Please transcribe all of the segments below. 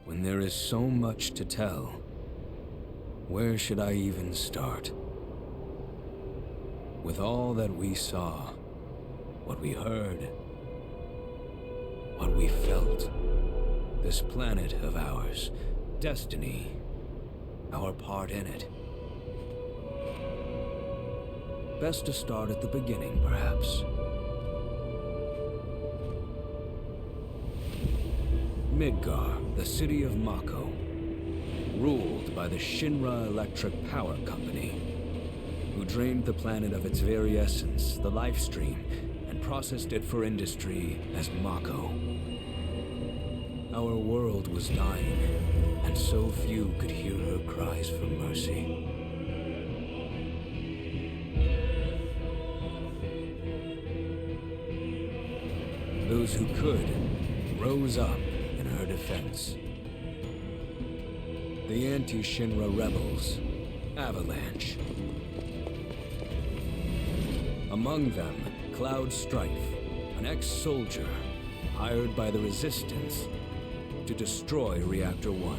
When there is so much to tell, where should I even start? With all that we saw, what we heard, what we felt, this planet of ours, destiny, our part in it. Best to start at the beginning, perhaps. Midgar, the city of Mako, ruled by the Shinra Electric Power Company, who drained the planet of its very essence, the life stream, and processed it for industry as Mako. Our world was dying, and so few could hear her cries for mercy. Those who could rose up in her defense. The anti-Shinra rebels, Avalanche. Among them, Cloud Strife, an ex-soldier hired by the Resistance to destroy Reactor 1.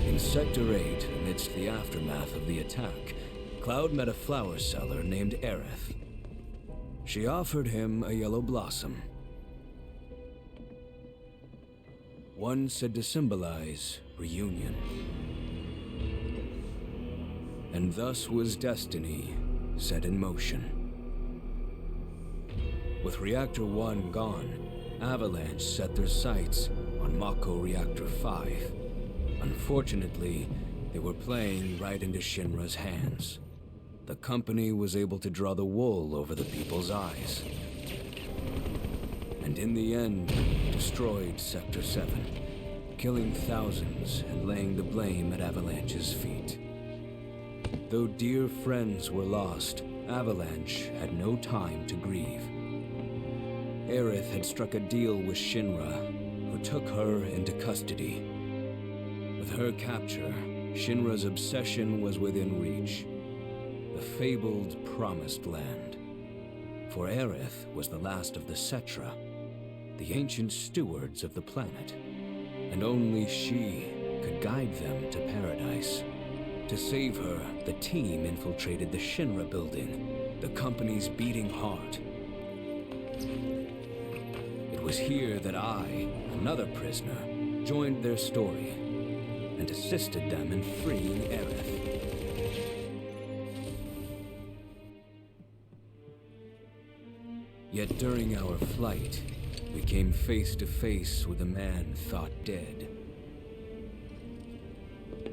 In Sector 8, amidst the aftermath of the attack, Cloud met a flower seller named Aerith. She offered him a yellow blossom, one said to symbolize reunion. And thus was destiny set in motion. With Reactor 1 gone, Avalanche set their sights on Mako Reactor 5. Unfortunately, they were playing right into Shinra's hands. The company was able to draw the wool over the people's eyes. And in the end, destroyed Sector 7, killing thousands and laying the blame at Avalanche's feet. Though dear friends were lost, Avalanche had no time to grieve. Aerith had struck a deal with Shinra, who took her into custody. With her capture, Shinra's obsession was within reach. The fabled Promised Land. For Aerith was the last of the Cetra, the ancient stewards of the planet, and only she could guide them to paradise. To save her, the team infiltrated the Shinra building, the company's beating heart. It was here that I, another prisoner, joined their story and assisted them in freeing Aerith. Yet during our flight, we came face to face with a man thought dead.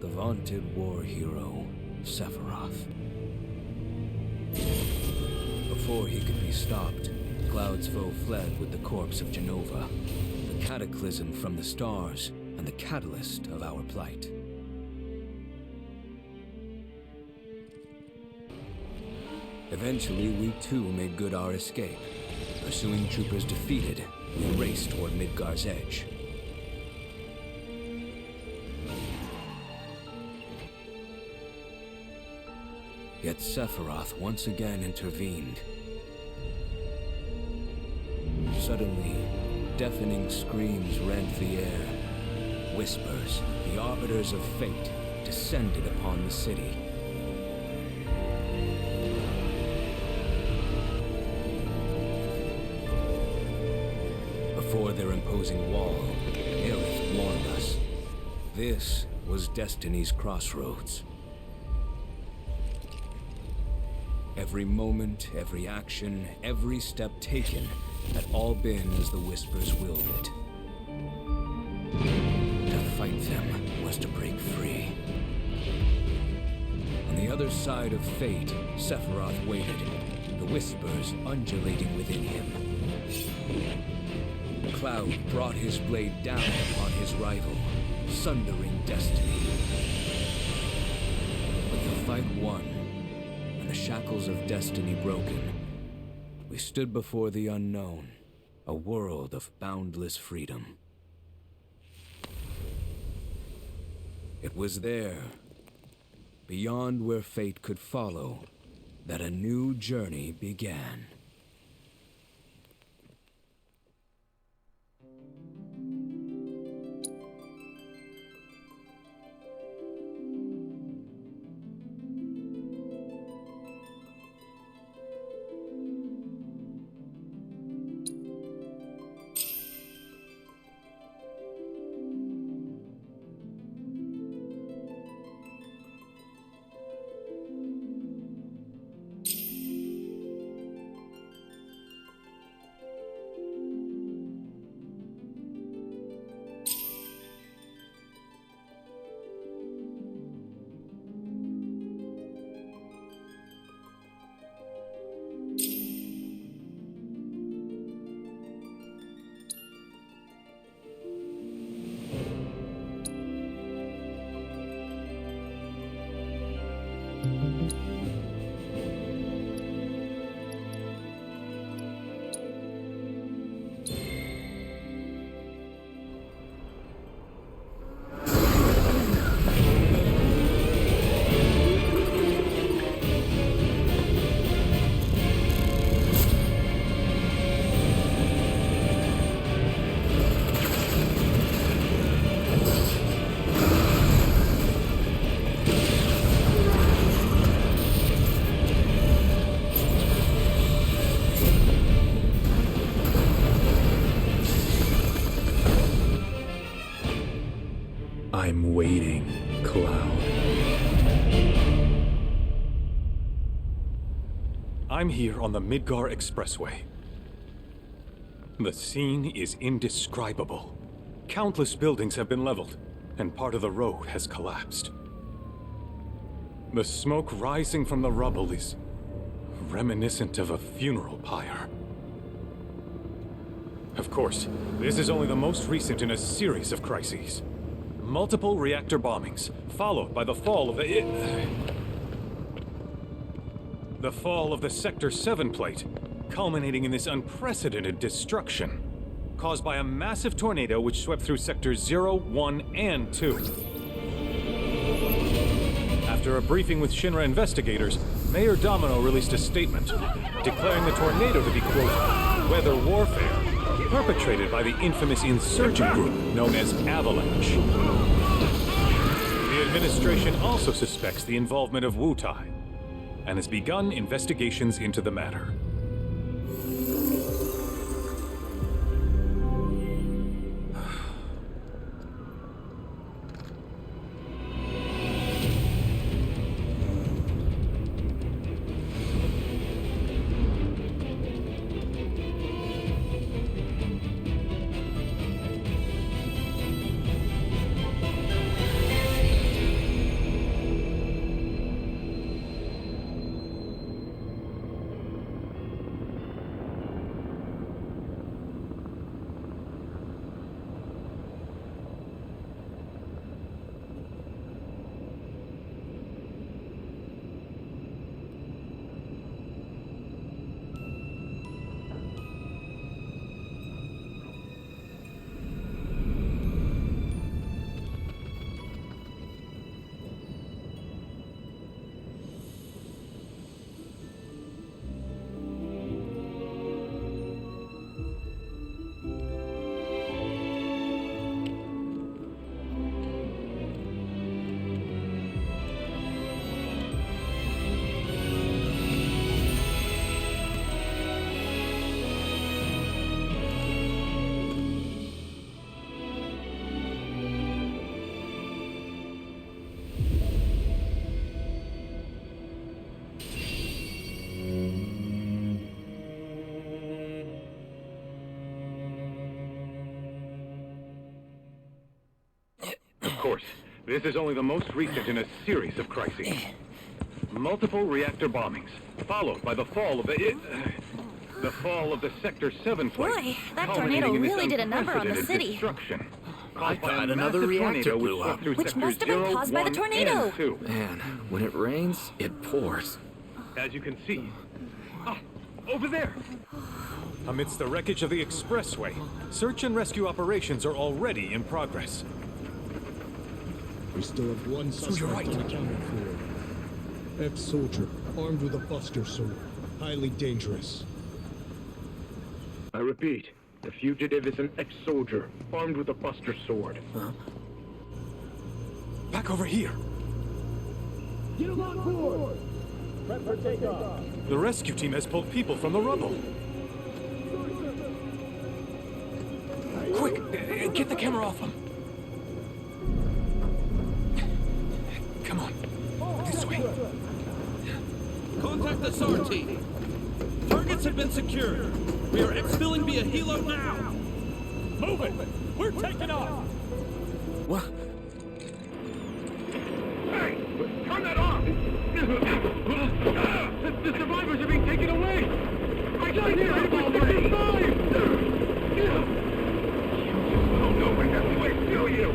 The vaunted war hero, Sephiroth. Before he could be stopped, Cloud's foe fled with the corpse of Genova, the cataclysm from the stars and the catalyst of our plight. Eventually, we too made good our escape. Pursuing troopers defeated, we raced toward Midgar's edge. Yet Sephiroth once again intervened. Suddenly, deafening screams rent the air. Whispers, the arbiters of fate, descended upon the city. Before their imposing wall, Aerith warned us. This was Destiny's crossroads. Every moment, every action, every step taken had all been as the Whispers willed it. To fight them was to break free. On the other side of fate, Sephiroth waited, the Whispers undulating within him. Cloud brought his blade down upon his rival, sundering destiny. With the fight won, and the shackles of destiny broken, we stood before the unknown, a world of boundless freedom. It was there, beyond where fate could follow, that a new journey began. I'm waiting, Cloud. I'm here on the Midgar Expressway. The scene is indescribable. Countless buildings have been leveled, and part of the road has collapsed. The smoke rising from the rubble is reminiscent of a funeral pyre. Of course, this is only the most recent in a series of crises. Multiple reactor bombings, followed by the fall of the Sector 7 plate, culminating in this unprecedented destruction, caused by a massive tornado which swept through Sectors 0, 1, and 2. After a briefing with Shinra investigators, Mayor Domino released a statement, declaring the tornado to be, quote, weather warfare, perpetrated by the infamous insurgent group known as Avalanche. The administration also suspects the involvement of Wutai, and has begun investigations into the matter. course. This is only the most recent in a series of crises. Multiple reactor bombings, followed by the fall of the Sector 7 flight. Boy, that tornado really did a number on the city. Destruction. I thought another reactor blew up. Which must have been caused by the tornado. Man, when it rains, it pours. As you can see. Ah, over there! Amidst the wreckage of the expressway, search and rescue operations are already in progress. We still have one suspect unaccounted for. Ex-soldier, armed with a buster sword. Highly dangerous. I repeat, the fugitive is an ex-soldier, armed with a buster sword. Huh? Back over here! Get him on board! Prep for takeoff! The rescue team has pulled people from the rubble. Quick, get the camera off him. Come on, this way. Contact the SAR team. Targets have been secured. We are exfilling via helo now. Move it. We're taking off. What? Hey! Turn that off! The survivors are being taken away! I got here! I already! Oh no, we're not way to you!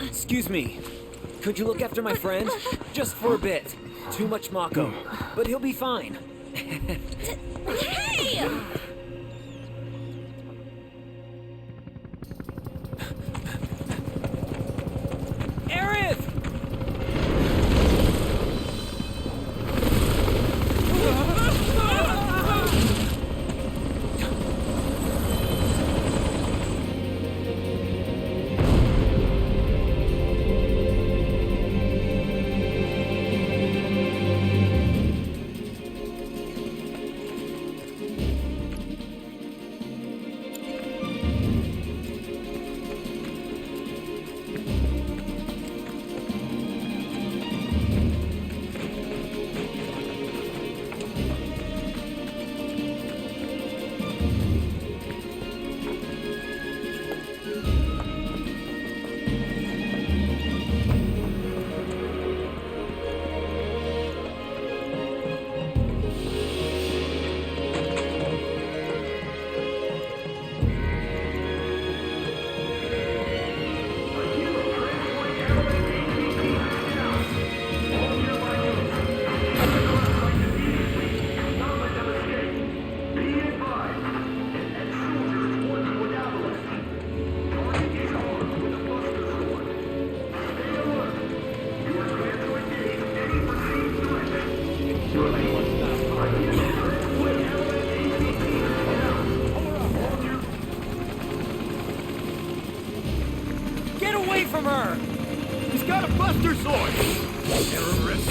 Excuse me. Could you look after my friend? Just for a bit. Too much Mako. But he'll be fine. Hey! Aerith! Get away from her! He's got a buster sword! Terrorist!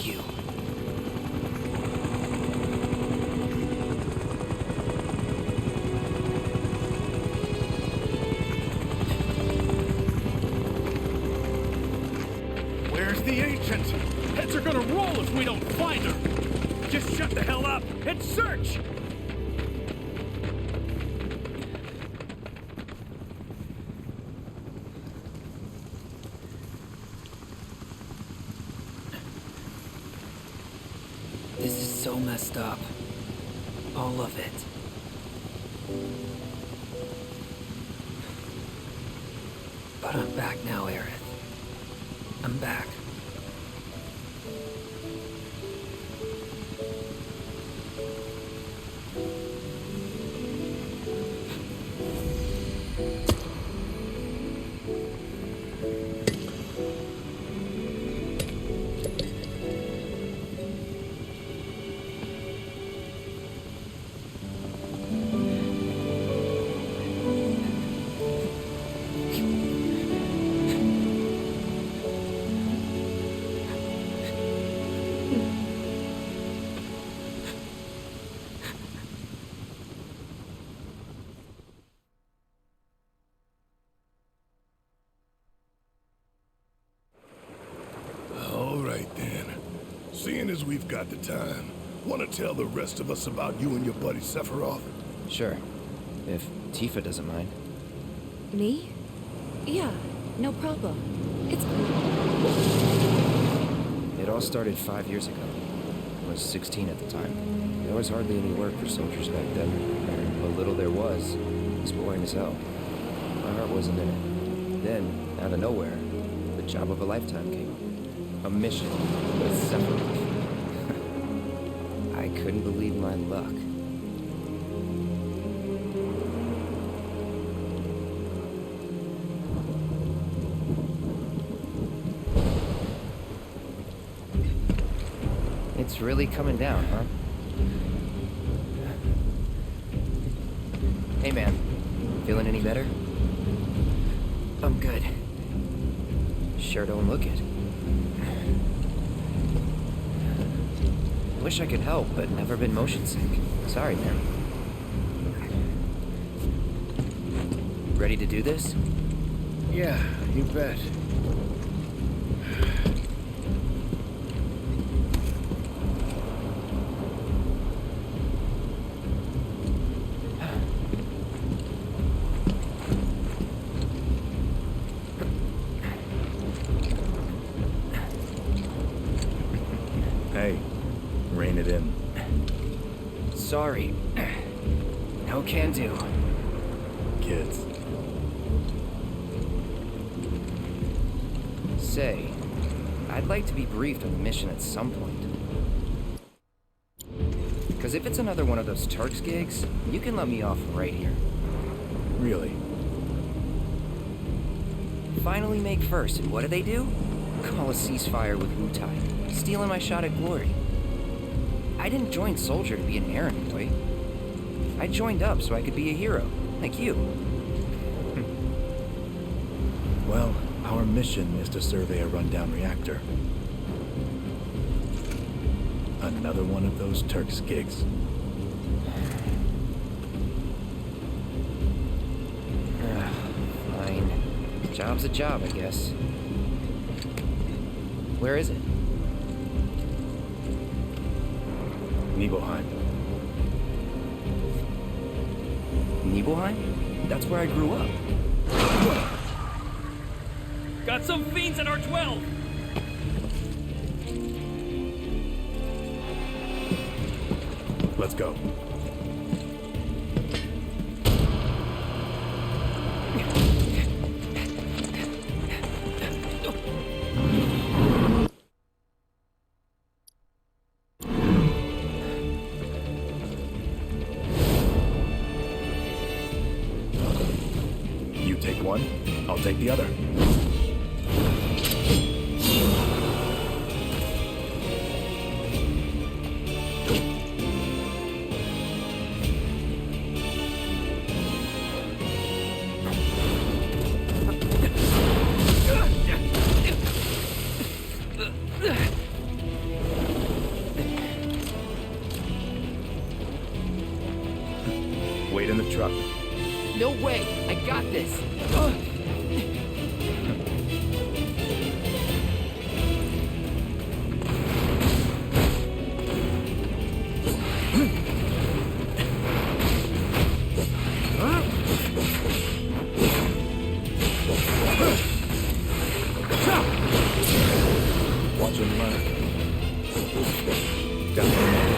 you. Where's the ancient? Heads are gonna roll if we don't find her. Just shut the hell up and search! This is so messed up. All of it. But I'm back now, Aerith. I'm back. All right then. Seeing as we've got the time, want to tell the rest of us about you and your buddy Sephiroth? Sure. If Tifa doesn't mind. Me? Yeah, no problem. It's It all started 5 years ago. I was 16 at the time. There was hardly any work for soldiers back then, and what little there was boring as hell. My heart wasn't in it. Then, out of nowhere, the job of a lifetime came. A mission with Sephiroth. I couldn't believe my luck. It's really coming down, huh? Hey man, feeling any better? I'm good. Sure don't look it. Wish I could help, but never been motion sick. Sorry, man. Ready to do this? Yeah, you bet. Hey, rein it in. Sorry. No can do. Kids. Say, I'd like to be briefed on the mission at some point. Because if it's another one of those Turks gigs, you can let me off right here. Really? Finally make first, and what do? Call a ceasefire with Wutai, stealing my shot at glory. I didn't join Soldier to be an errand boy. I joined up so I could be a hero, like you. Well, our mission is to survey a rundown reactor. Another one of those Turks gigs. Fine. Job's a job, I guess. Where is it? Nibelheim. Nibelheim? That's where I grew up. Got some fiends at R12! Let's go. You take one, I'll take the other. truck. No way! I got this! Watch him learn. Got him.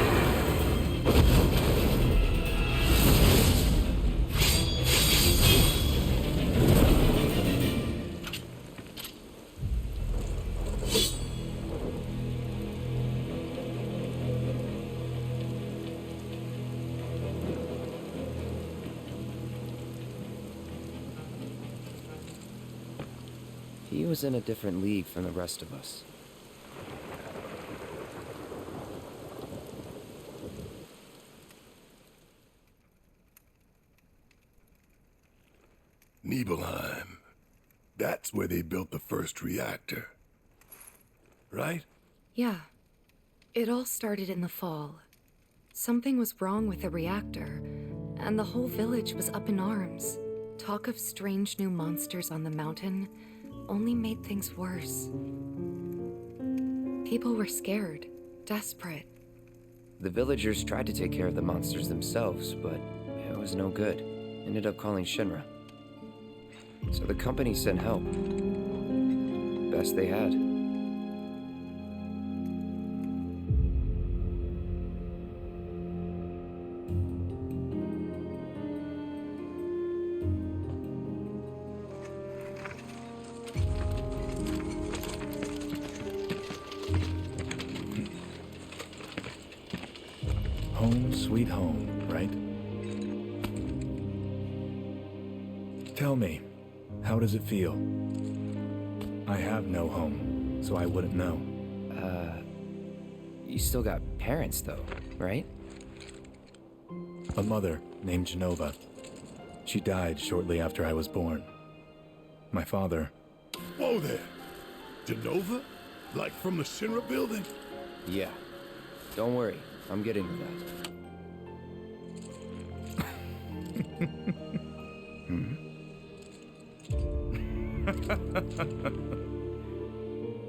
He was in a different league from the rest of us. Nibelheim. That's where they built the first reactor. Right? Yeah. It all started in the fall. Something was wrong with the reactor, and the whole village was up in arms. Talk of strange new monsters on the mountain only made things worse. People were scared, desperate. The villagers tried to take care of the monsters themselves, but it was no good. Ended up calling Shinra. So the company sent help. Best they had. Home sweet home, right? Tell me, how does it feel? I have no home, so I wouldn't know. You still got parents though, right? A mother named Genova. She died shortly after I was born. My father... Whoa there! Genova? Like from the Shinra building? Yeah. Don't worry, I'm getting to that.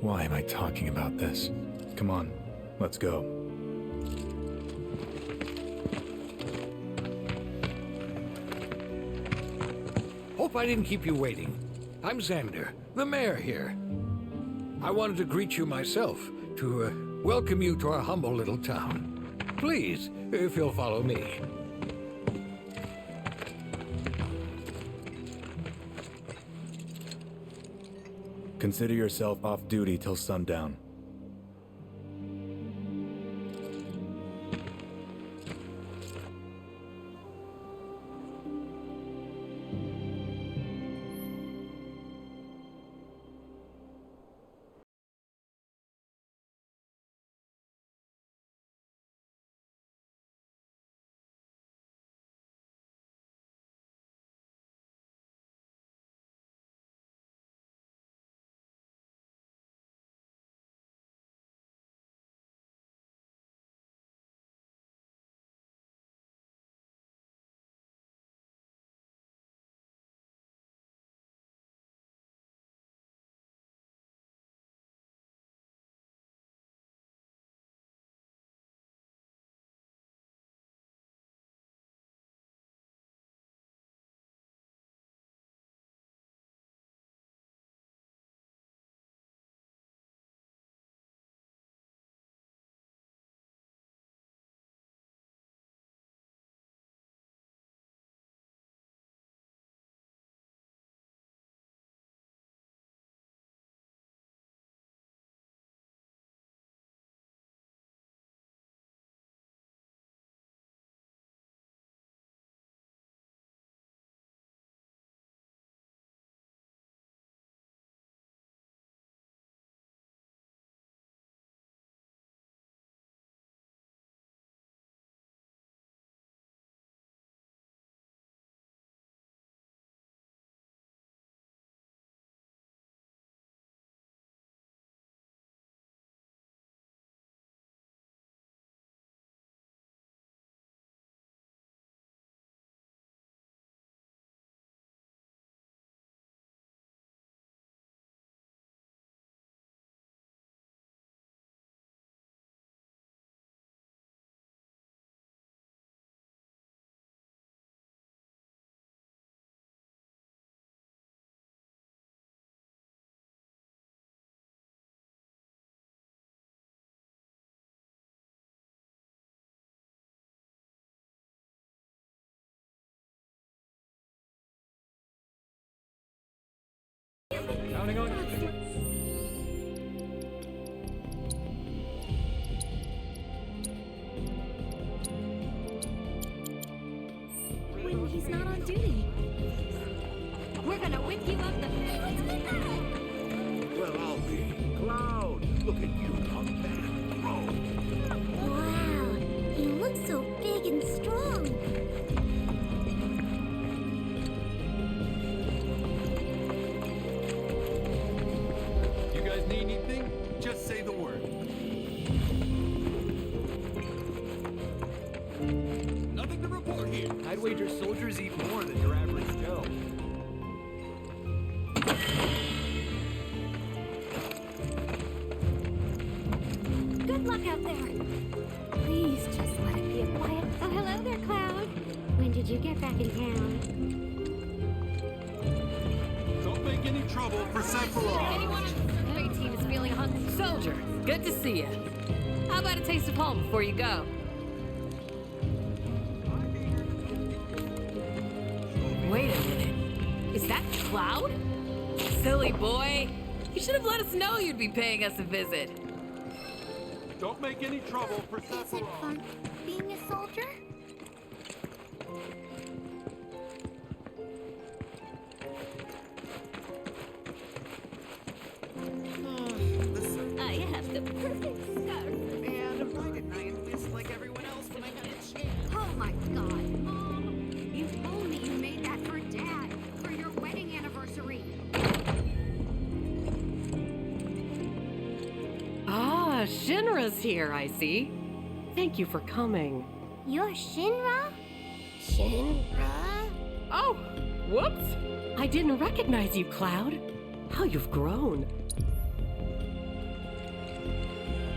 Why am I talking about this? Come on, let's go. Hope I didn't keep you waiting. I'm Xander, the mayor here. I wanted to greet you myself, to welcome you to our humble little town. Please, if you'll follow me. Consider yourself off duty till sundown. Counting on you. When he's not on duty. We're gonna whip you up the... Well, I'll be. Cloud, look at you come back, bro. Wow, he looks so big and strong. You guys need anything? Just say the word. Nothing to report here. I'd wager soldiers eat more than your average Joe. Good luck out there. Please just let it be a quiet... Oh, hello there, Cloud. When did you get back in town? Don't make any trouble for Sephiroth. Anyone on the survey team is feeling hungry? Soldier, good to see you. How about a taste of home before you go? Wait a minute. Is that Cloud? Silly boy. You should have let us know you'd be paying us a visit. Don't make any trouble for Is it Sephiroth. fun being a soldier? I have the perfect scarf. And why didn't I enlist like everyone else when I had a chance? Oh my god, Mom! You told me you made that for Dad, for your wedding anniversary. Ah, Shinra's here, I see. Thank you for coming. You're Shinra? Shinra? Oh, whoops! I didn't recognize you, Cloud. How you've grown.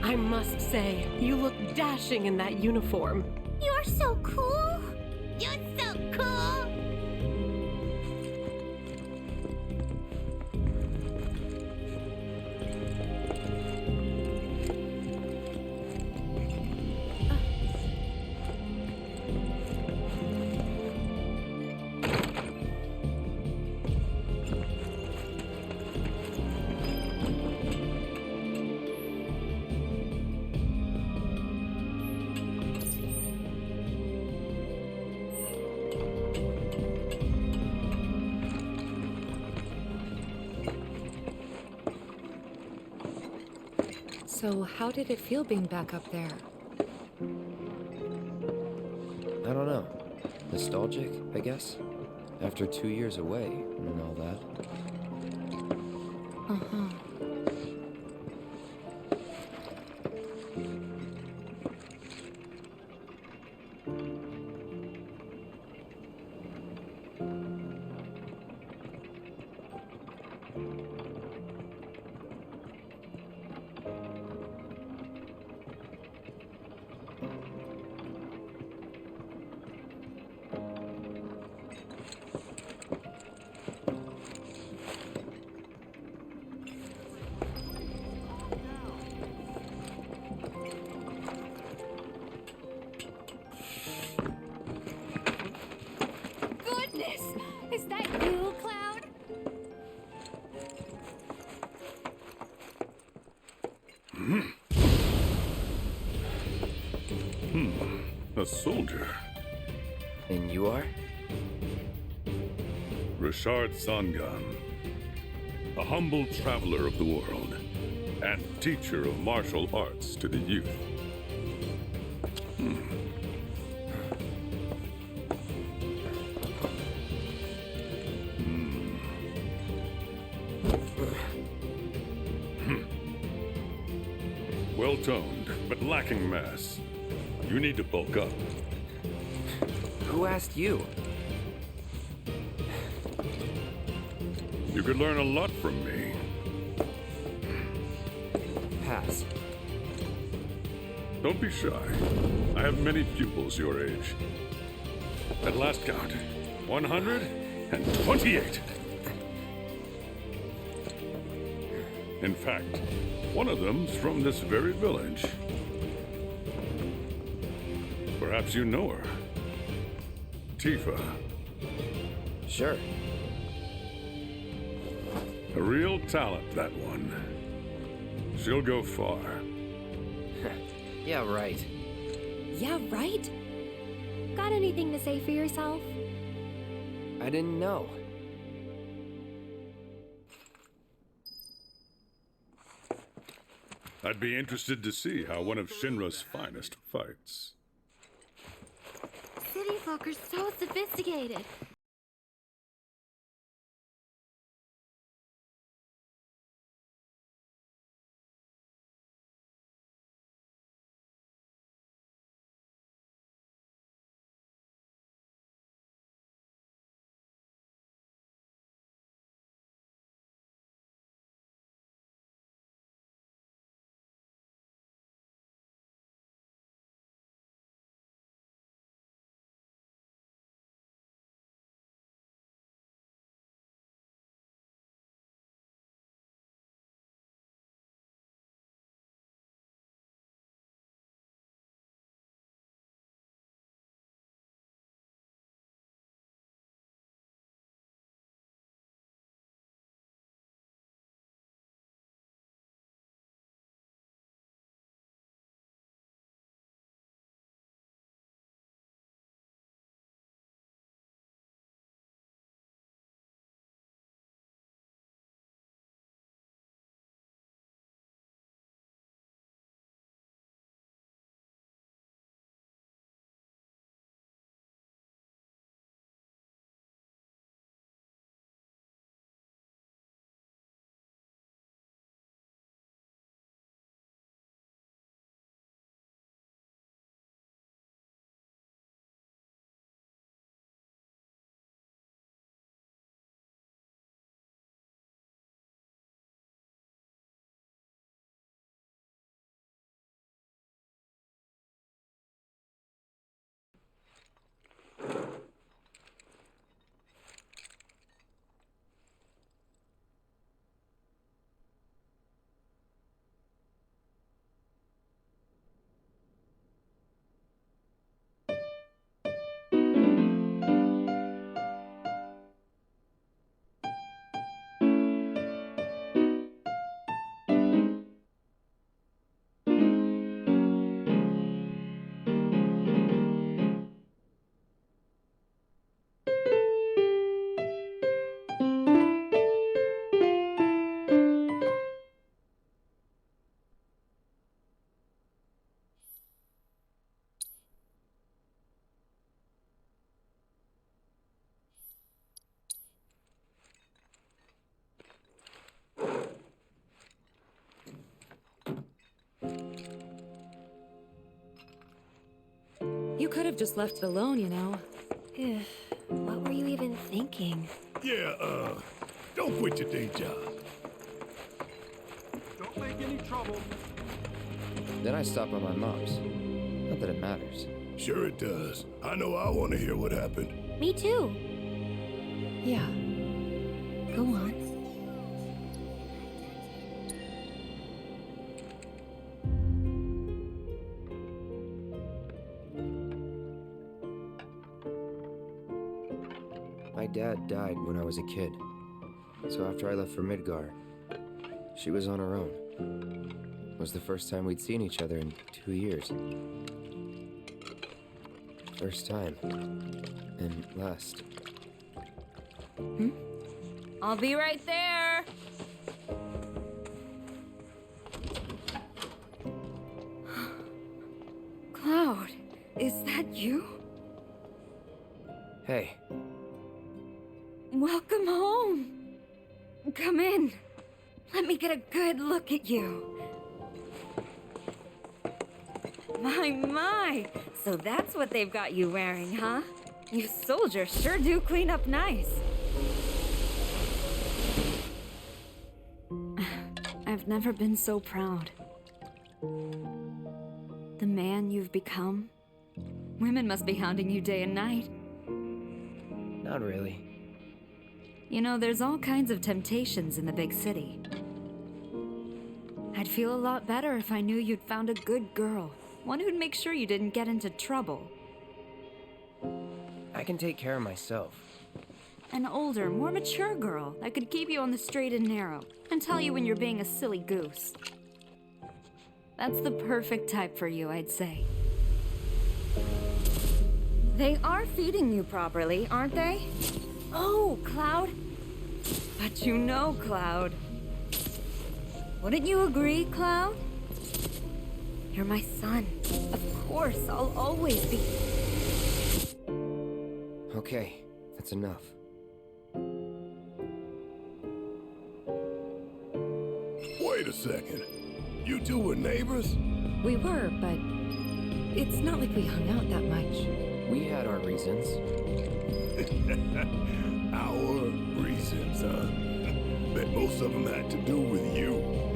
I must say, you look dashing in that uniform. You're so cool! You're so cool! So, how did it feel being back up there? I don't know. Nostalgic, I guess? After 2 years away and all that. Uh-huh. Goodness! Is that you, Cloud? A soldier. And you are? Richard Sangan. A humble traveler of the world. And teacher of martial arts to the youth. Well-toned, but lacking mass. You need to bulk up. Who asked you? You could learn a lot from me. Pass. Don't be shy. I have many pupils your age. At last count, 128. In fact, one of them's from this very village. Perhaps you know her. Tifa. Sure. A real talent, that one. She'll go far. Yeah, right. Yeah, right? Got anything to say for yourself? I didn't know. I'd be interested to see how one of Shinra's finest fights. City folk are so sophisticated. You could have just left it alone, you know. What were you even thinking? Yeah, don't quit your day job. Don't make any trouble. Then I stop by my mom's. Not that it matters. Sure it does. I know I want to hear what happened. Me too. Yeah. Go on. My dad died when I was a kid. So after I left for Midgar, she was on her own. It was the first time we'd seen each other in 2 years. First time. And last. I'll be right there. Cloud, is that you? Hey. Welcome home. Come in. Let me get a good look at you. My. So that's what they've got you wearing, huh? You soldiers sure do clean up nice. I've never been so proud. The man you've become. Women must be hounding you day and night. Not really. You know, there's all kinds of temptations in the big city. I'd feel a lot better if I knew you'd found a good girl. One who'd make sure you didn't get into trouble. I can take care of myself. An older, more mature girl that could keep you on the straight and narrow and tell you when you're being a silly goose. That's the perfect type for you, I'd say. They are feeding you properly, aren't they? Oh, Cloud. But you know, Cloud. Wouldn't you agree, Cloud? You're my son. Of course, I'll always be... Okay, that's enough. Wait a second. You two were neighbors? We were, but it's not like we hung out that much. We had our reasons. Our reasons, huh? Bet most of them had to do with you.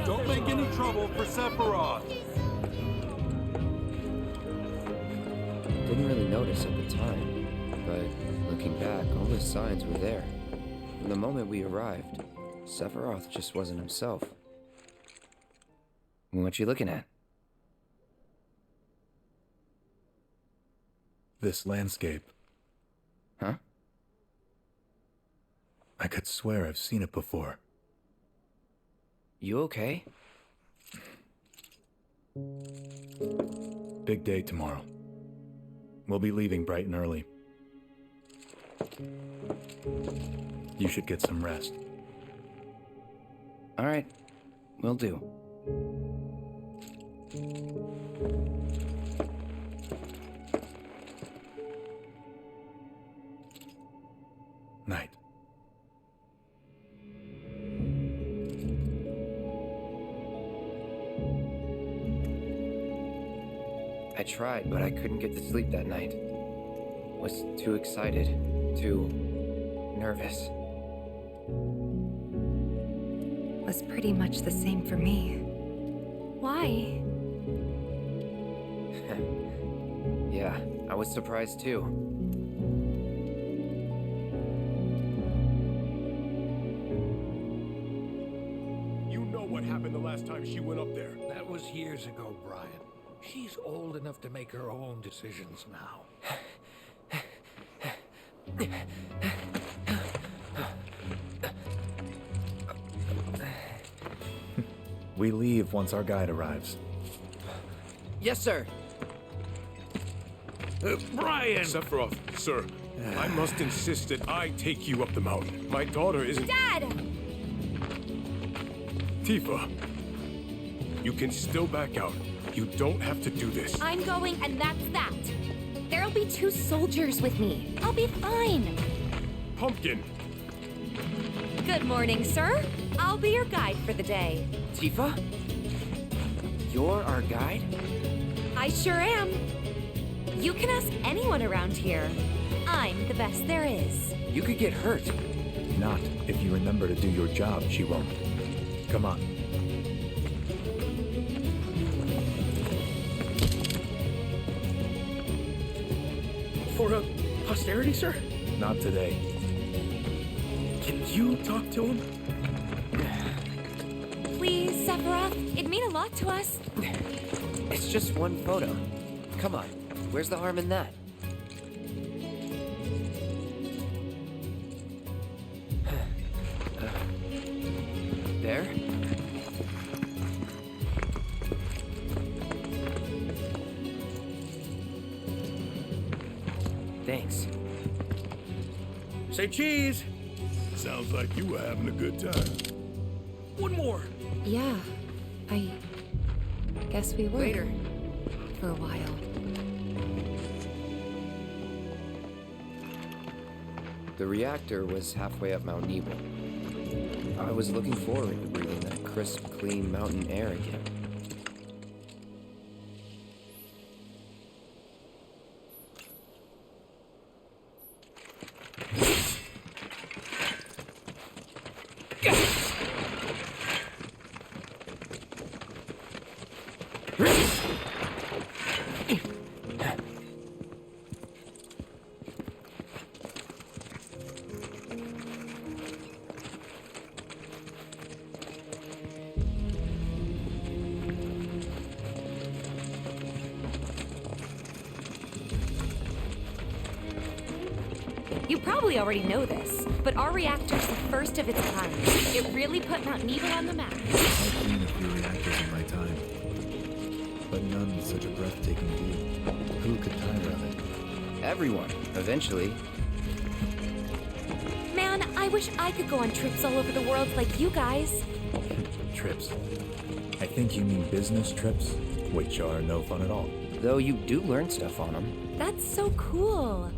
Don't make any trouble for Sephiroth. Didn't really notice at the time, but looking back, all the signs were there. From the moment we arrived, Sephiroth just wasn't himself. What you looking at? This landscape. Huh? I could swear I've seen it before. You okay? Big day tomorrow. We'll be leaving bright and early. You should get some rest. All right, will do. Night. I tried, but I couldn't get to sleep that night. Was too excited, too nervous. Was pretty much the same for me. Why? Yeah, I was surprised too. You know what happened the last time she went up there. That was years ago, Brian. She's old enough to make her own decisions now. We leave once our guide arrives. Yes, sir. Brian! Sephiroth, sir, I must insist that I take you up the mountain. My daughter isn't... Dad! Tifa, you can still back out. You don't have to do this. I'm going, and that's that. There'll be 2 soldiers with me. I'll be fine. Pumpkin! Good morning, sir. I'll be your guide for the day. Tifa? You're our guide? I sure am. You can ask anyone around here. I'm the best there is. You could get hurt. Not if you remember to do your job, she won't. Come on. For posterity, sir? Not today. Can you talk to him? Please, Sephiroth. It'd mean a lot to us. It's just one photo. Come on, where's the harm in that? There? Thanks. Say cheese! Sounds like you were having a good time. One more! Yeah, I guess we were. Later. For a while. The reactor was halfway up Mount Nebel. I was looking forward to breathing that crisp, clean mountain air again. You probably already know this, but our reactor's the first of its kind. It really put Mount Nebo on the map. I've seen a few reactors in my time, but none with such a breathtaking view. Who could tire of it? Everyone, eventually. Man, I wish I could go on trips all over the world like you guys. Trips. I think you mean business trips, which are no fun at all. Though you do learn stuff on them. That's so cool.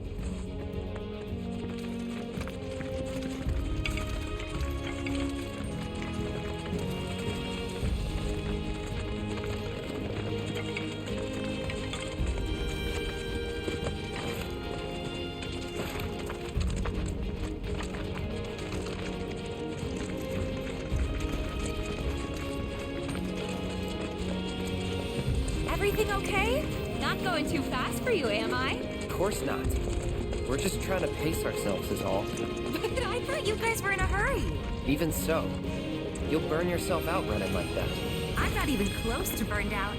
Everything okay? Not going too fast for you, am I? Of course not. We're just trying to pace ourselves is all. But I thought you guys were in a hurry. Even so, you'll burn yourself out running like that. I'm not even close to burned out.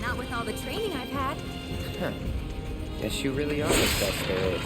Not with all the training I've had. Huh. Guess you really are the best there is.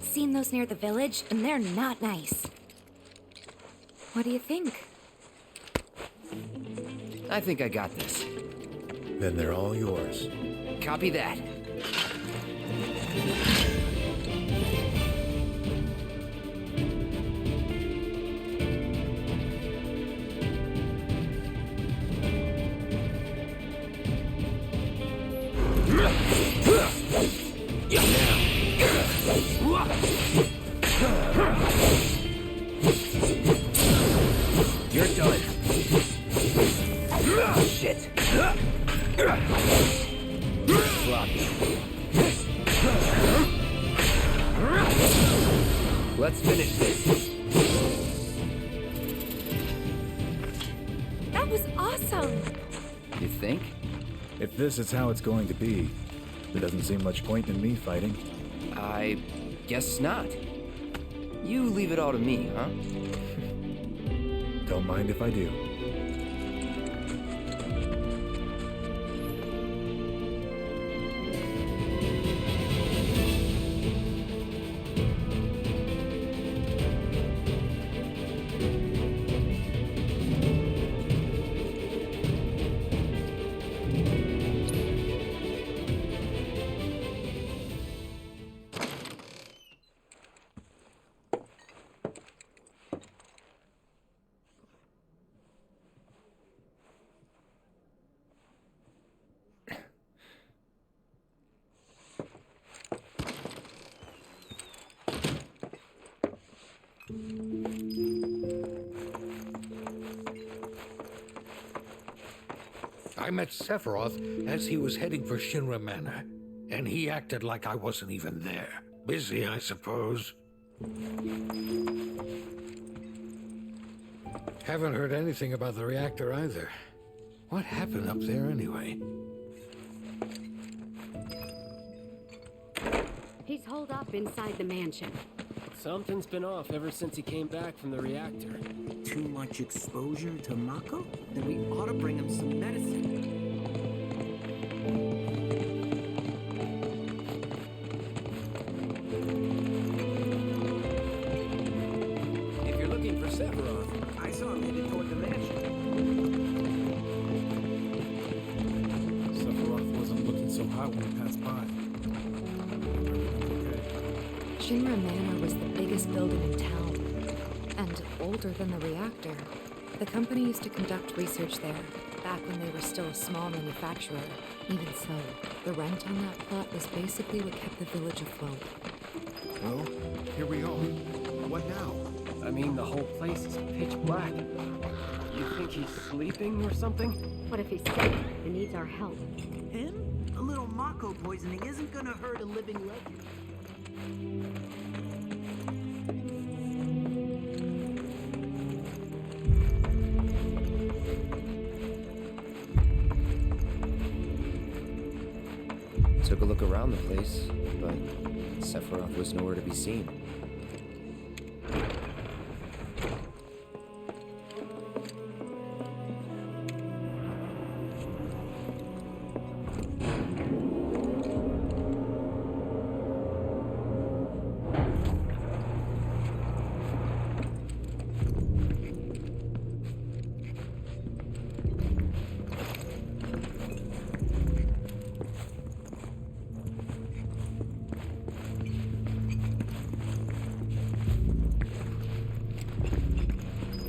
Seen those near the village, and they're not nice. What do you think? I think I got this. Then they're all yours. Copy that. You're done. Shit. Sloppy. Let's finish this. That was awesome! You think? If this is how it's going to be, there doesn't seem much point in me fighting. I guess not. You leave it all to me, huh? Don't mind if I do. I met Sephiroth as he was heading for Shinra Manor, and he acted like I wasn't even there. Busy, I suppose. Haven't heard anything about the reactor either. What happened up there anyway? He's holed up inside the mansion. Something's been off ever since he came back from the reactor. Too much exposure to Mako? Then we ought to bring him some medicine. that spot. Shinra Manor was the biggest building in town, and older than the reactor. The company used to conduct research there, back when they were still a small manufacturer. Even so, the rent on that plot was basically what kept the village afloat. Well, here we are. What now? I mean, the whole place is pitch black. You think he's sleeping or something? What if he's sick and needs our help? Him? A little Mako poisoning isn't gonna hurt a living legend. Took a look around the place, but Sephiroth was nowhere to be seen.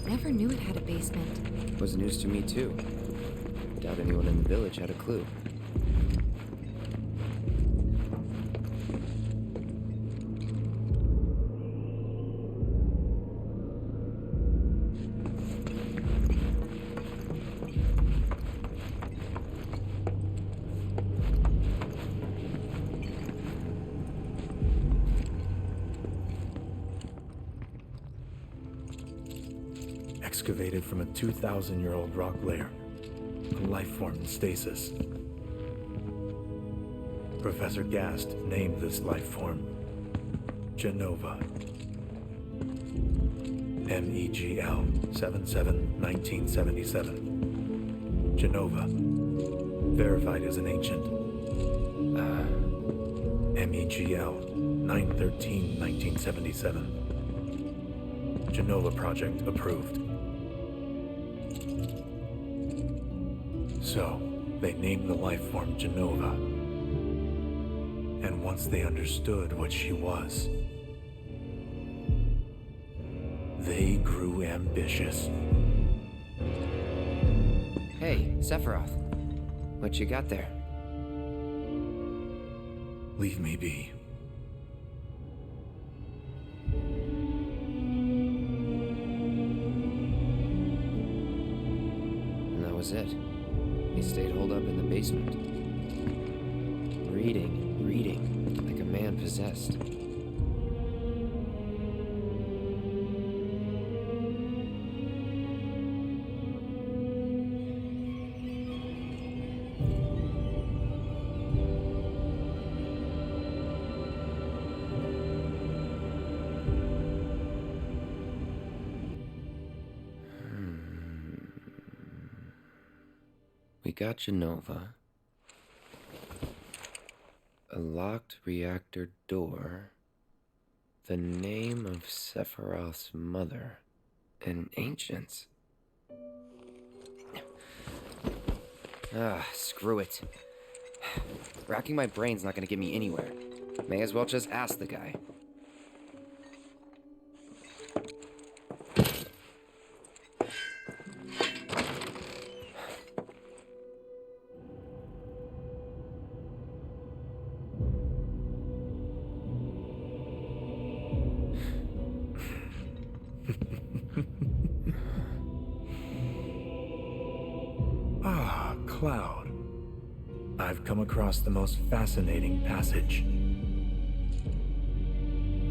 Never knew it had a basement. Was news to me too. Doubt anyone in the village had a clue. Excavated from a 2,000-year-old rock layer, a life form in stasis. Professor Gast named this life form Genova. MEGL 77-1977. Genova. Verified as an ancient. MEGL 9/13/1977. Genova project approved. So, they named the life form Genova. And once they understood what she was, they grew ambitious. Hey, Sephiroth. What you got there? Leave me be. And that was it. He stayed holed up in the basement. Reading, like a man possessed. We got Genova. A locked reactor door. The name of Sephiroth's mother. And ancients. Screw it. Racking my brain's not gonna get me anywhere. May as well just ask the guy. Cloud. I've come across the most fascinating passage.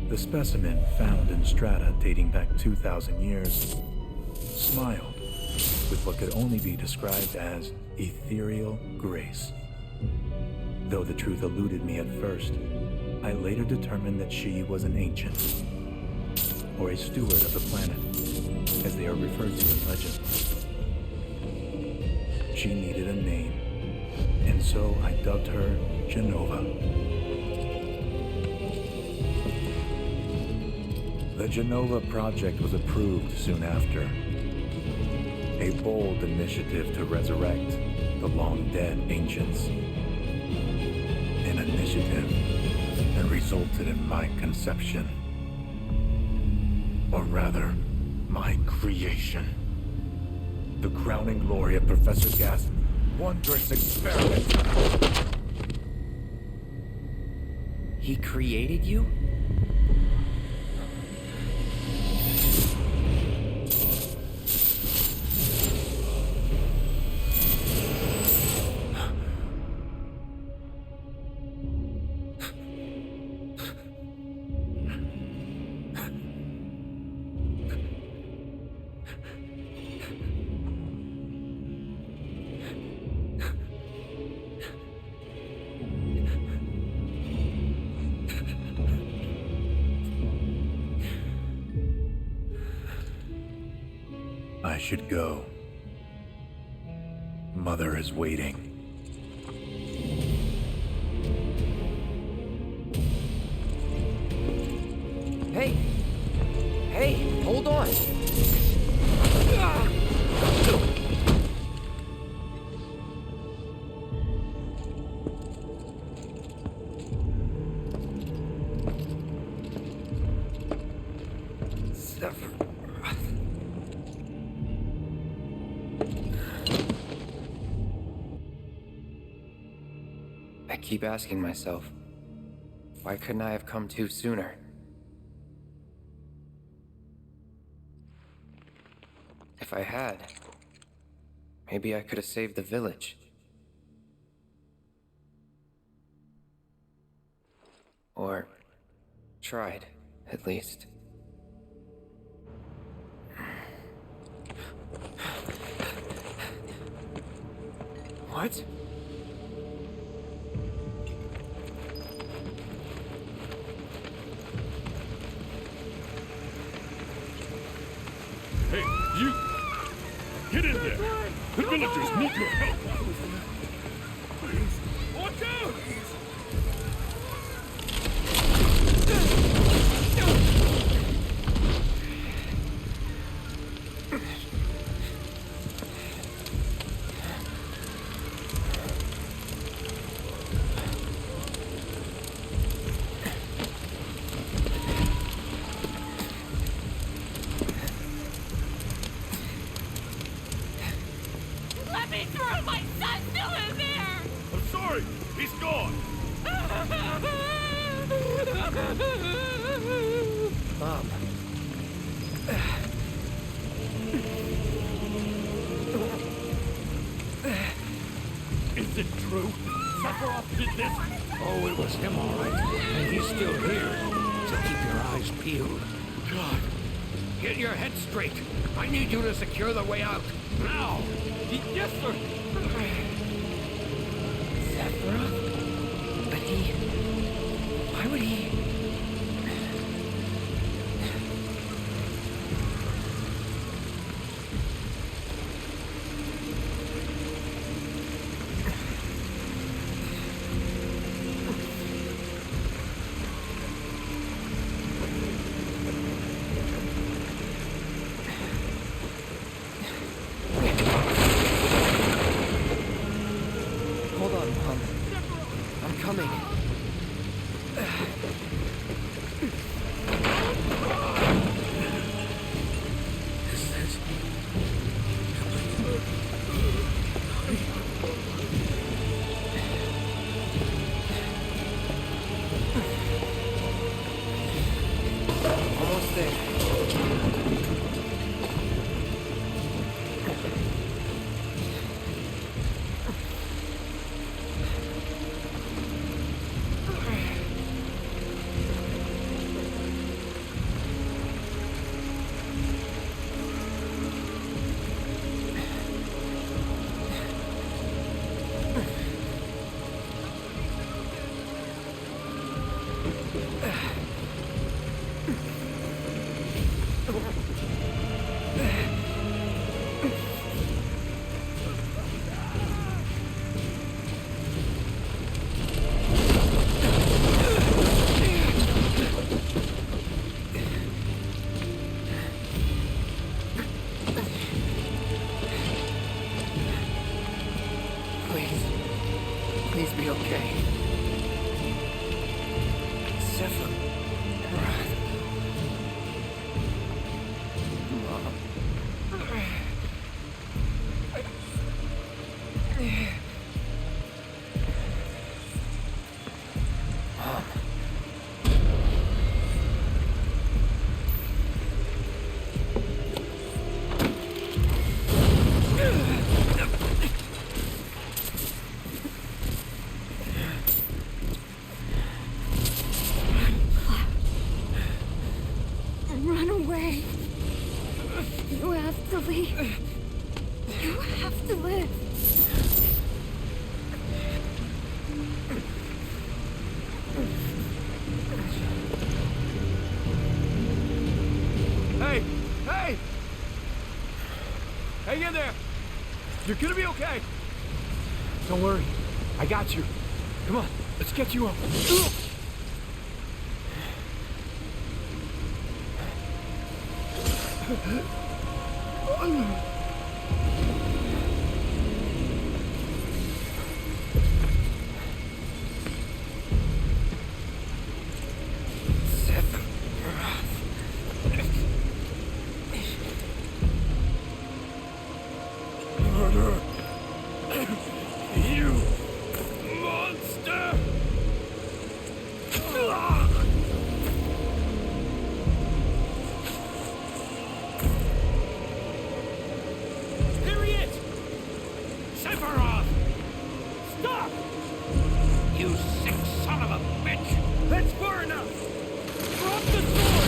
The specimen found in strata dating back 2,000 years smiled with what could only be described as ethereal grace. Though the truth eluded me at first, I later determined that she was an ancient, or a steward of the planet, as they are referred to in legend. She needed a name, and so I dubbed her Genova. The Genova project was approved soon after. A bold initiative to resurrect the long-dead ancients. In a resulted in my conception. Or rather, my creation. The crowning glory of Professor Gas' wondrous experiment. He created you? I should go. Mother is waiting. Hey! Hey, hold on! I keep asking myself, why couldn't I have come to sooner? If I had, maybe I could have saved the village. Or tried, at least. What? Hey, you! Get in there! The villagers need your help! Please! Watch out! Let me through! My son's still in there! I'm sorry! He's gone! Mom. Is it true? Sephiroth did this? Oh, it was him, all right. And he's still here. So keep your eyes peeled. God. Get your head straight. I need you to secure the way out. Now! Yes, sir! Sephiroth? But he... Why would he... Hold on, Mom. I'm coming. Almost there. Run away. You have to leave. You have to live. Hey! Hey! Hang in there! You're gonna be okay! Don't worry. I got you. Come on, let's get you up. You monster! Here he is! Sephiroth! Stop! You sick son of a bitch! That's far enough! Drop the sword!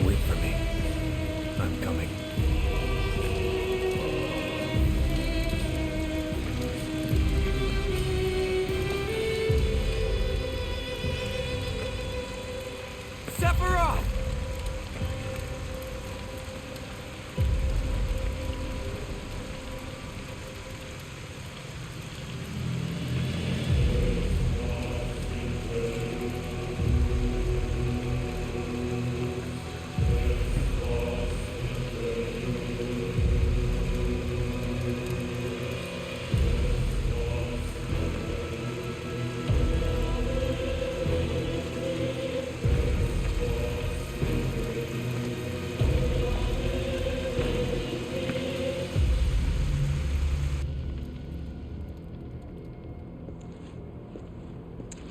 Wait for me. I'm coming. Sephiroth!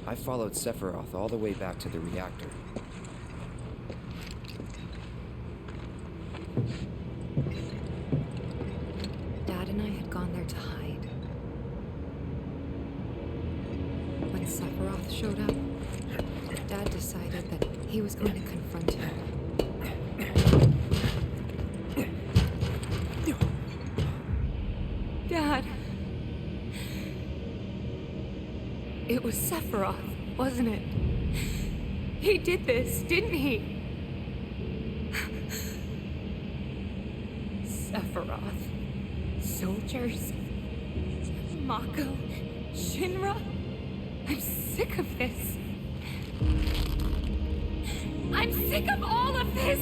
I followed Sephiroth all the way back to the reactor. Dad and I had gone there to hide. When Sephiroth showed up, Dad decided that he was going to confront him. Dad! It was Sephiroth, wasn't it? He did this, didn't he? Sephiroth. Soldiers. Mako. Shinra. I'm sick of this. I'm sick of all of this!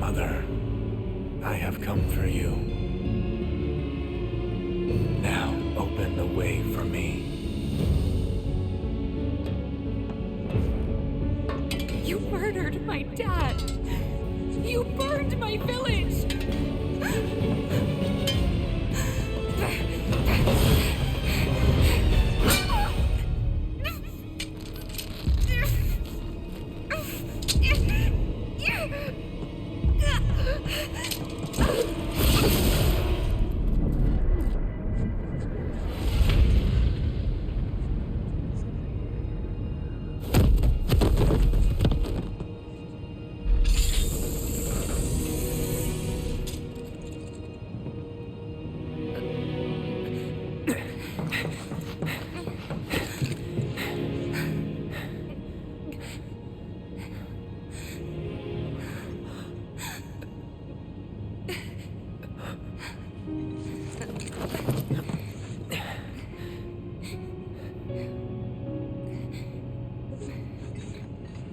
Mother, I have come for you. Now open the way for me. You murdered my dad. You burned my village.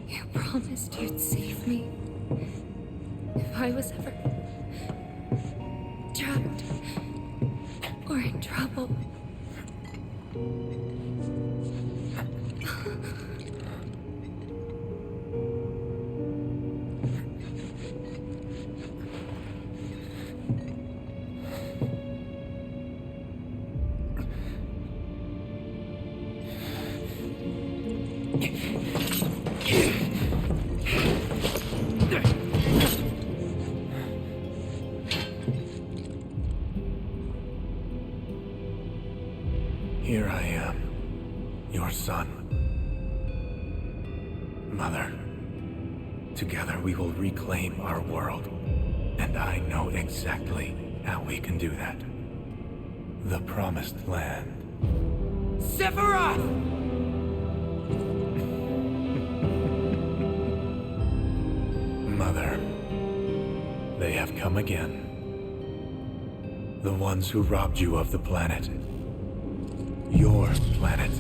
You promised you'd save me if I was ever trapped or in trouble. Here I am, your son. Mother, together we will reclaim our world, and I know exactly how we can do that. The Promised Land. Sephiroth! Mother, they have come again. The ones who robbed you of the planet. Your planet.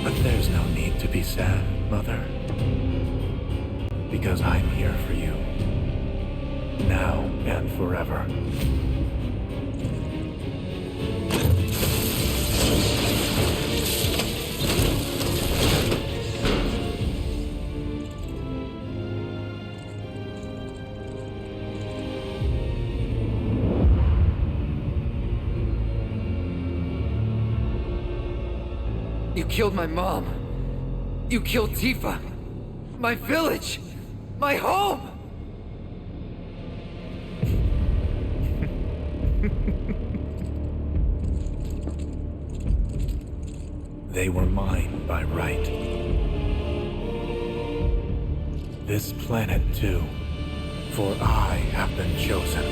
But there's no need to be sad, Mother. Because I'm here for you. Now and forever. You killed my mom. You killed Tifa. My village. My home. They were mine by right. This planet too, for I have been chosen.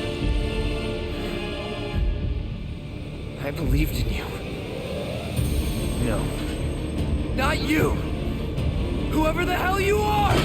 I believed in you. No. Not you! Whoever the hell you are!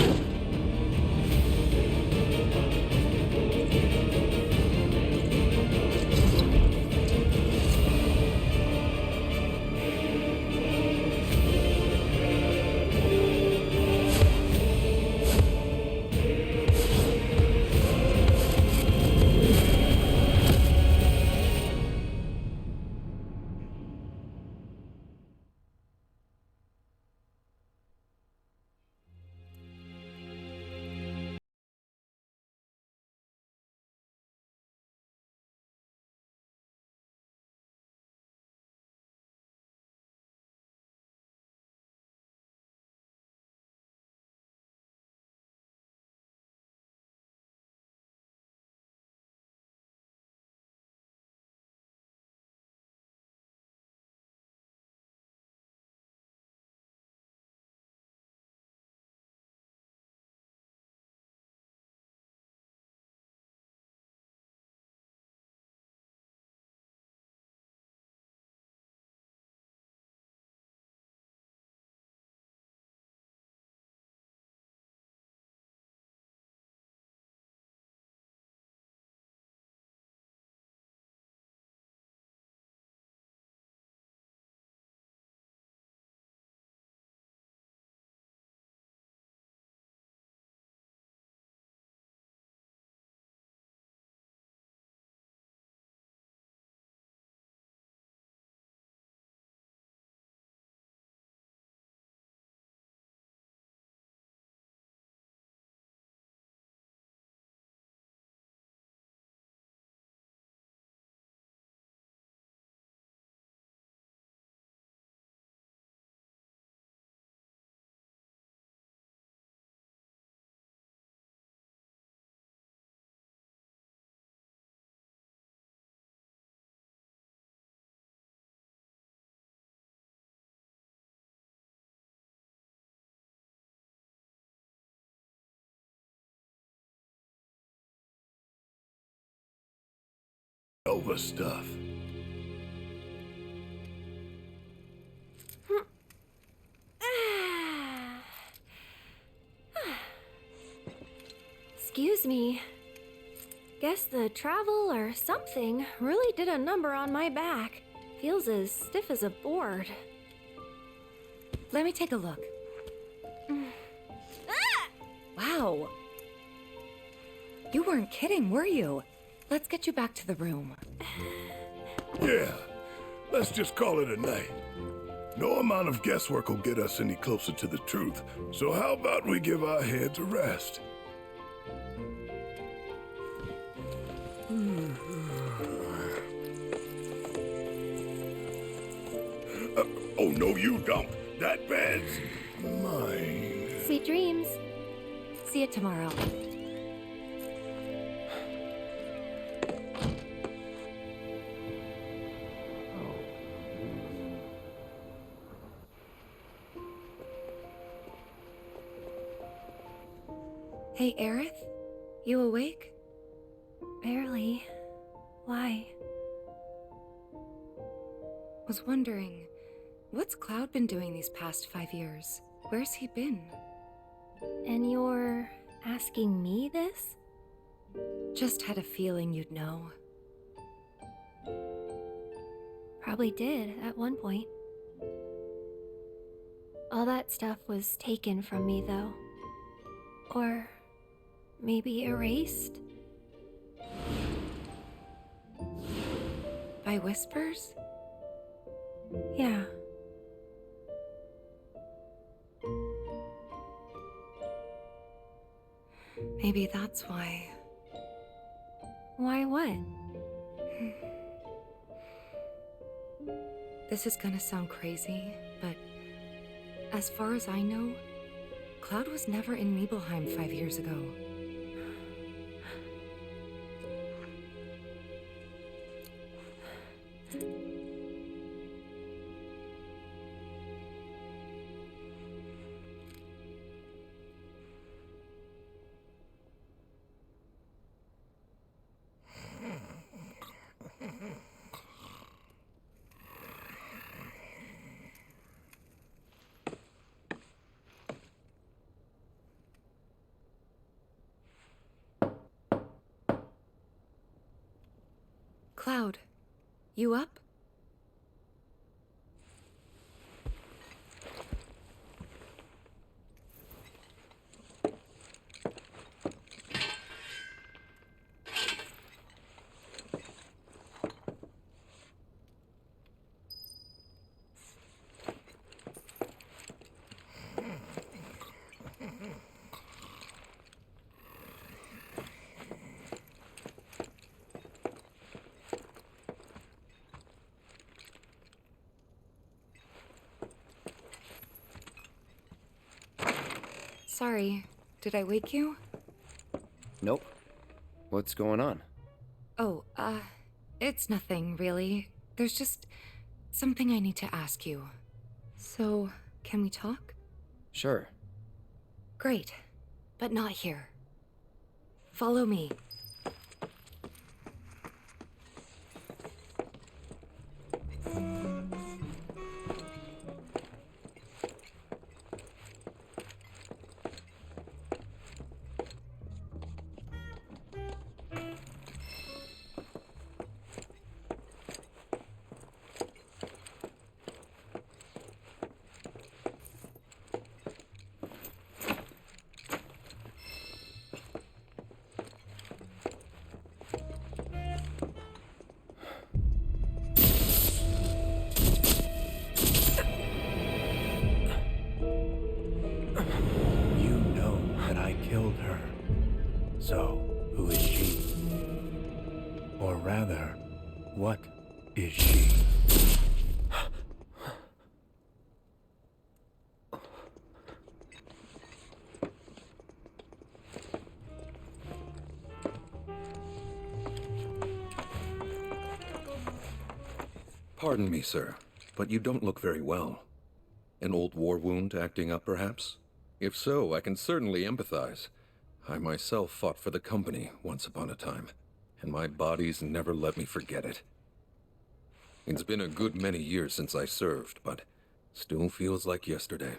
Overstuff. Excuse me. Guess the travel or something really did a number on my back. Feels as stiff as a board. Let me take a look. Wow. You weren't kidding, were you? Let's get you back to the room. Yeah, let's just call it a night. No amount of guesswork will get us any closer to the truth, so how about we give our heads a rest? Oh, no, you don't. That bed's mine. Sweet dreams. See you tomorrow. Hey, Aerith? You awake? Barely. Why? Was wondering, what's Cloud been doing these past 5 years? Where's he been? And you're asking me this? Just had a feeling you'd know. Probably did at one point. All that stuff was taken from me, though. Or maybe erased? By whispers? Yeah. Maybe that's why. Why what? This is gonna sound crazy, but as far as I know, Cloud was never in Nibelheim 5 years ago. Cloud, you up? Sorry, did I wake you? Nope. What's going on? Oh, it's nothing, really. There's just something I need to ask you. So, can we talk? Sure. Great, but not here. Follow me. Killed her. So, who is she? Or rather, what is she? Pardon me, sir, but you don't look very well. An old war wound acting up, perhaps? If so, I can certainly empathize. I myself fought for the company once upon a time. and my body's never let me forget it. It's been a good many years since I served, but still feels like yesterday.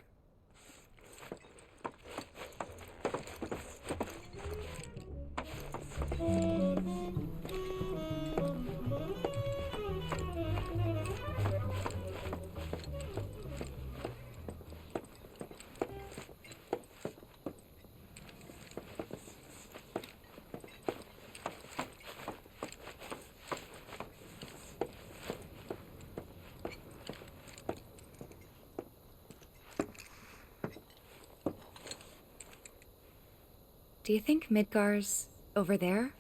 Do you think Midgar's over there?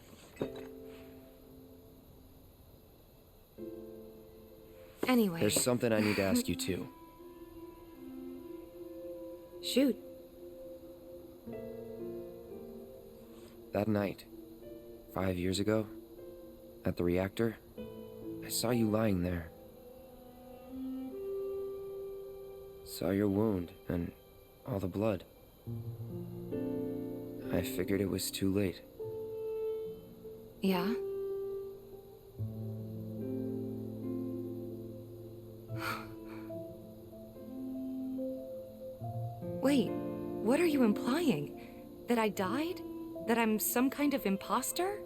Anyway. There's something I need to ask you too. Shoot. That night, 5 years ago, at the reactor, I saw you lying there. Saw your wound and all the blood. I figured it was too late. Yeah? Wait, what are you implying? That I died? That I'm some kind of imposter?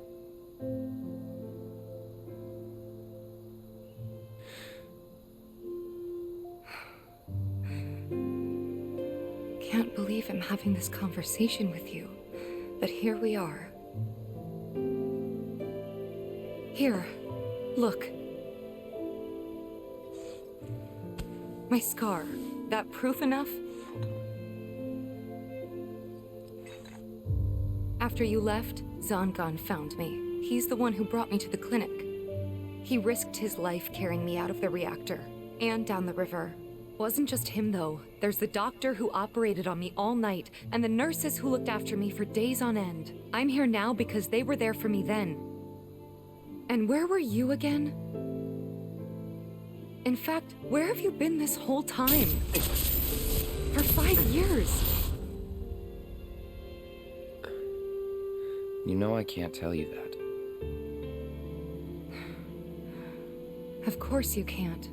Can't believe I'm having this conversation with you, but here we are. Here, look. My scar. That proof enough? After you left, Zangan found me. He's the one who brought me to the clinic. He risked his life carrying me out of the reactor and down the river. Wasn't just him, though. There's the doctor who operated on me all night, and the nurses who looked after me for days on end. I'm here now because they were there for me then. And where were you again? In fact, where have you been this whole time? For 5 years. You know I can't tell you that. Of course you can't.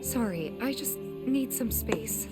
Sorry, I just need some space.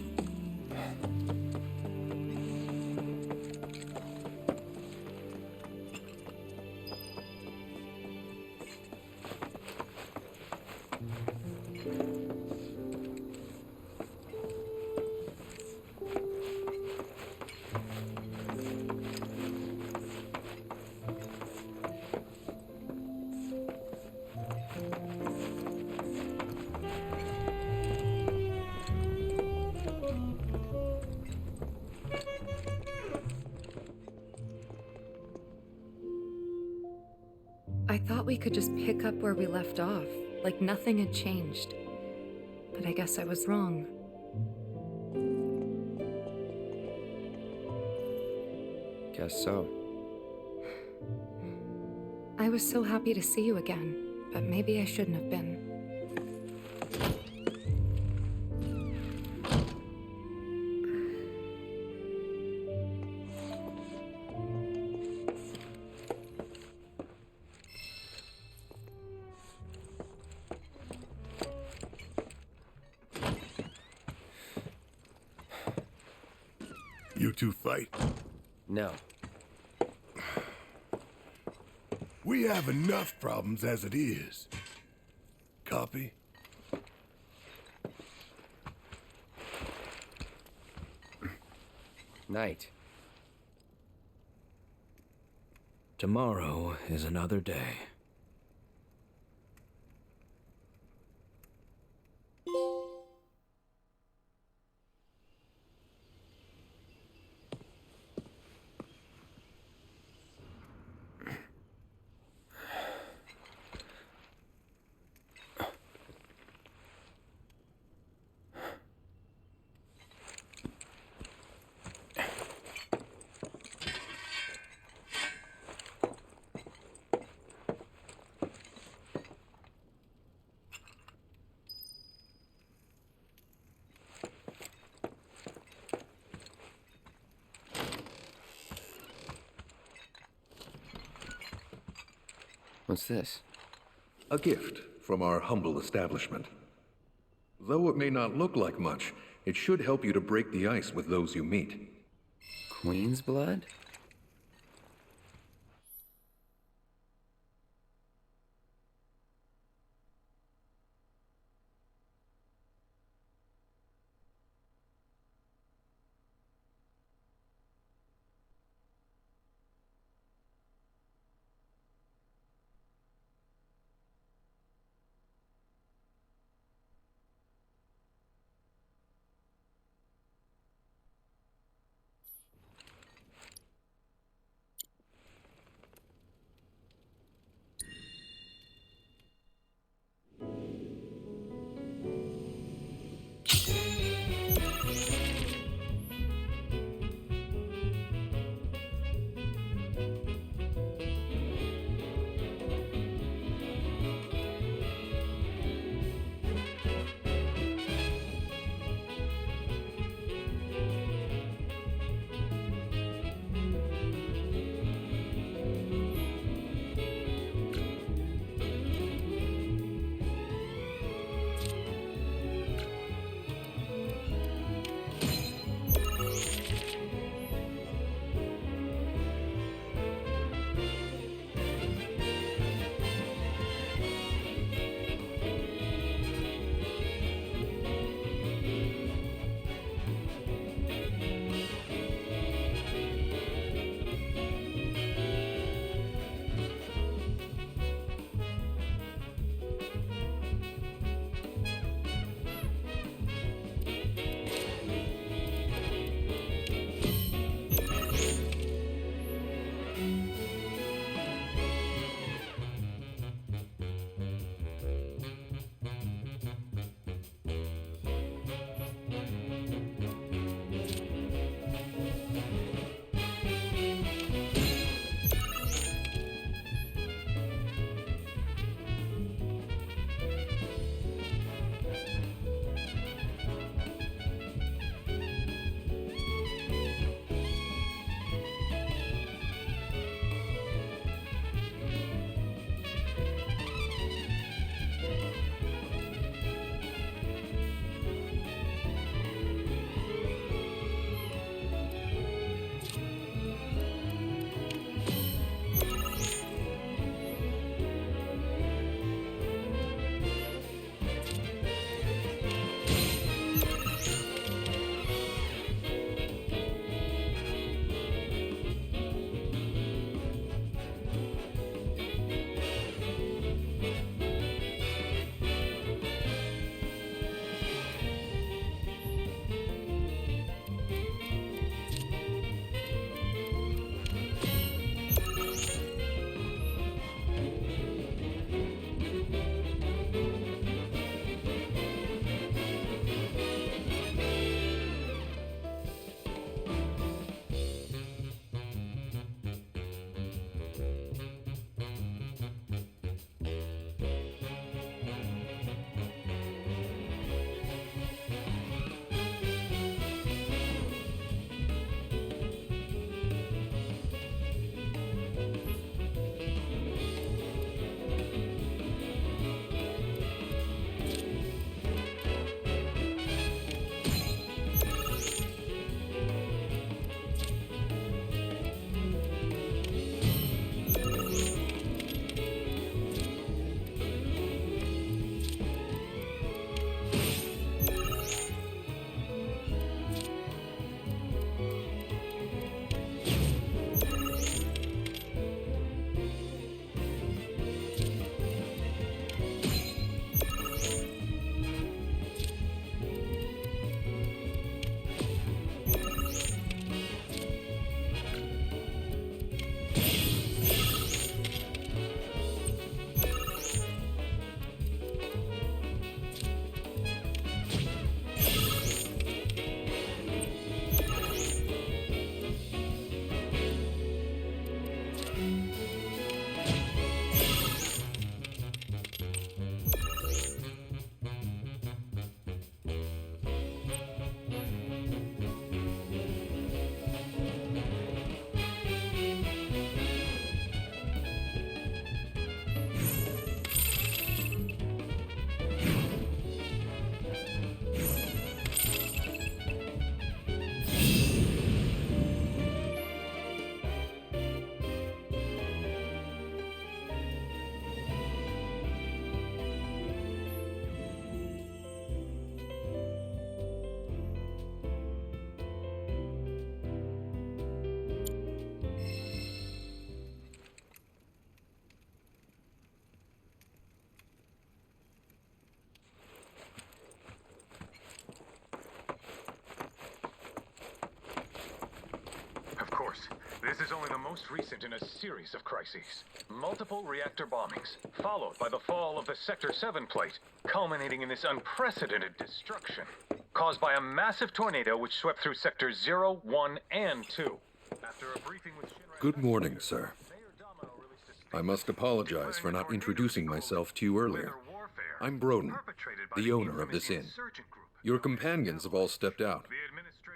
I thought we could just pick up where we left off, like nothing had changed. But I guess I was wrong. Guess so. I was so happy to see you again, but maybe I shouldn't have been. You two fight? No. We have enough problems as it is. Copy? Night. Tomorrow is another day. What's this? A gift from our humble establishment. Though it may not look like much, it should help you to break the ice with those you meet. Queen's blood? most recent in a series of crises. Multiple reactor bombings, followed by the fall of the Sector 7 plate, culminating in this unprecedented destruction, caused by a massive tornado which swept through Sectors 0, 1, and 2. After a briefing with Good morning, sir. I must apologize for not introducing myself to you earlier. I'm Broden, the owner of this inn. Your companions have all stepped out.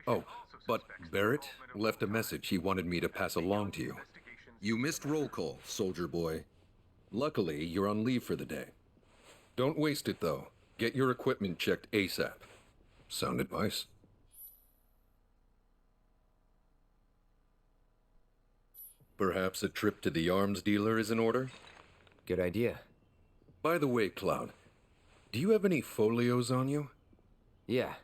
Oh, but Barrett left a message he wanted me to pass along to you. You missed roll call, soldier boy. Luckily, you're on leave for the day. Don't waste it, though. Get your equipment checked ASAP. Sound advice? Perhaps a trip to the arms dealer is in order? Good idea. By the way, Cloud, do you have any folios on you? Yeah.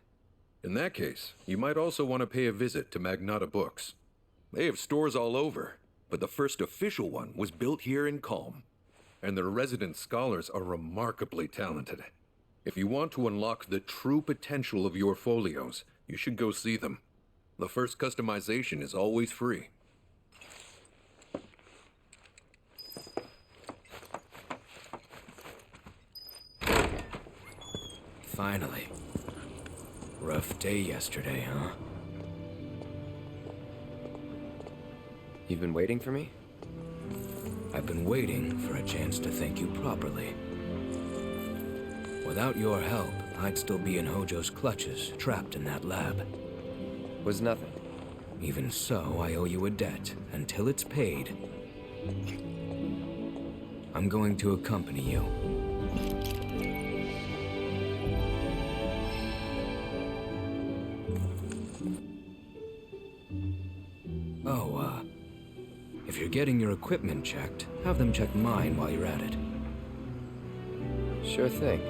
In that case, you might also want to pay a visit to Magnata Books. They have stores all over, but the first official one was built here in Calm, and their resident scholars are remarkably talented. If you want to unlock the true potential of your folios, you should go see them. The first customization is always free. Finally. Rough day yesterday, huh? You've been waiting for me? I've been waiting for a chance to thank you properly. Without your help, I'd still be in Hojo's clutches, trapped in that lab. Was nothing. Even so, I owe you a debt. Until it's paid, I'm going to accompany you. If you're getting your equipment checked, have them check mine while you're at it. Sure thing.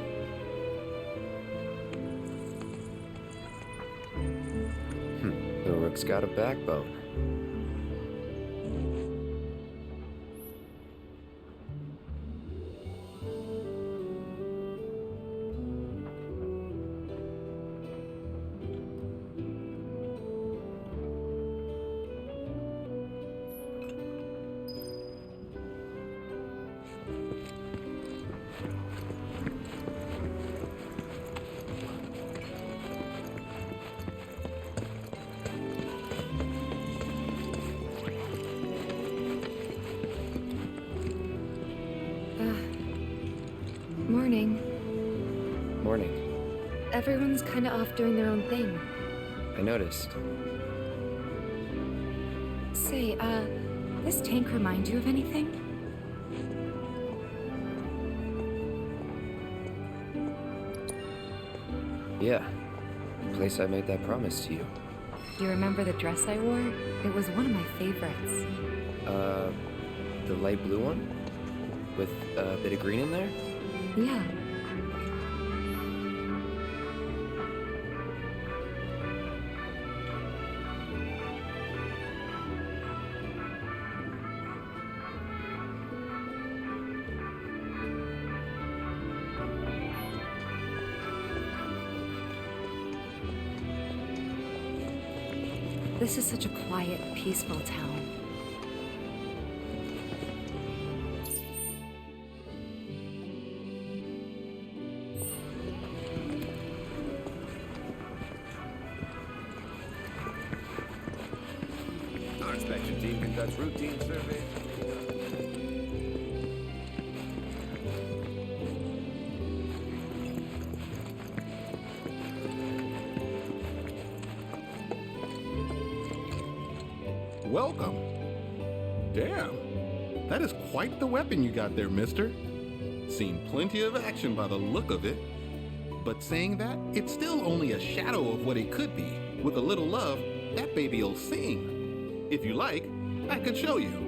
The Rook's got a backbone. Morning. Morning. Everyone's kinda off doing their own thing. I noticed. Say, this tank remind you of anything? Yeah. The place I made that promise to you. You remember the dress I wore? It was one of my favorites. The light blue one? With a bit of green in there? Yeah. This is such a quiet, peaceful town. Our inspection team conducts routine surveys. Welcome. Damn, that is quite the weapon you got there, mister. Seen plenty of action by the look of it. But saying that, it's still only a shadow of what it could be. With a little love, that baby'll sing. If you like, I could show you.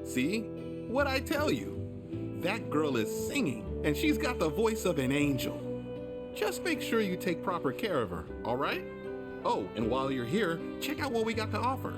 See? What'd I tell you? That girl is singing, and she's got the voice of an angel. Just make sure you take proper care of her, all right? Oh, and while you're here, check out what we got to offer.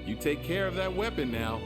You take care of that weapon now.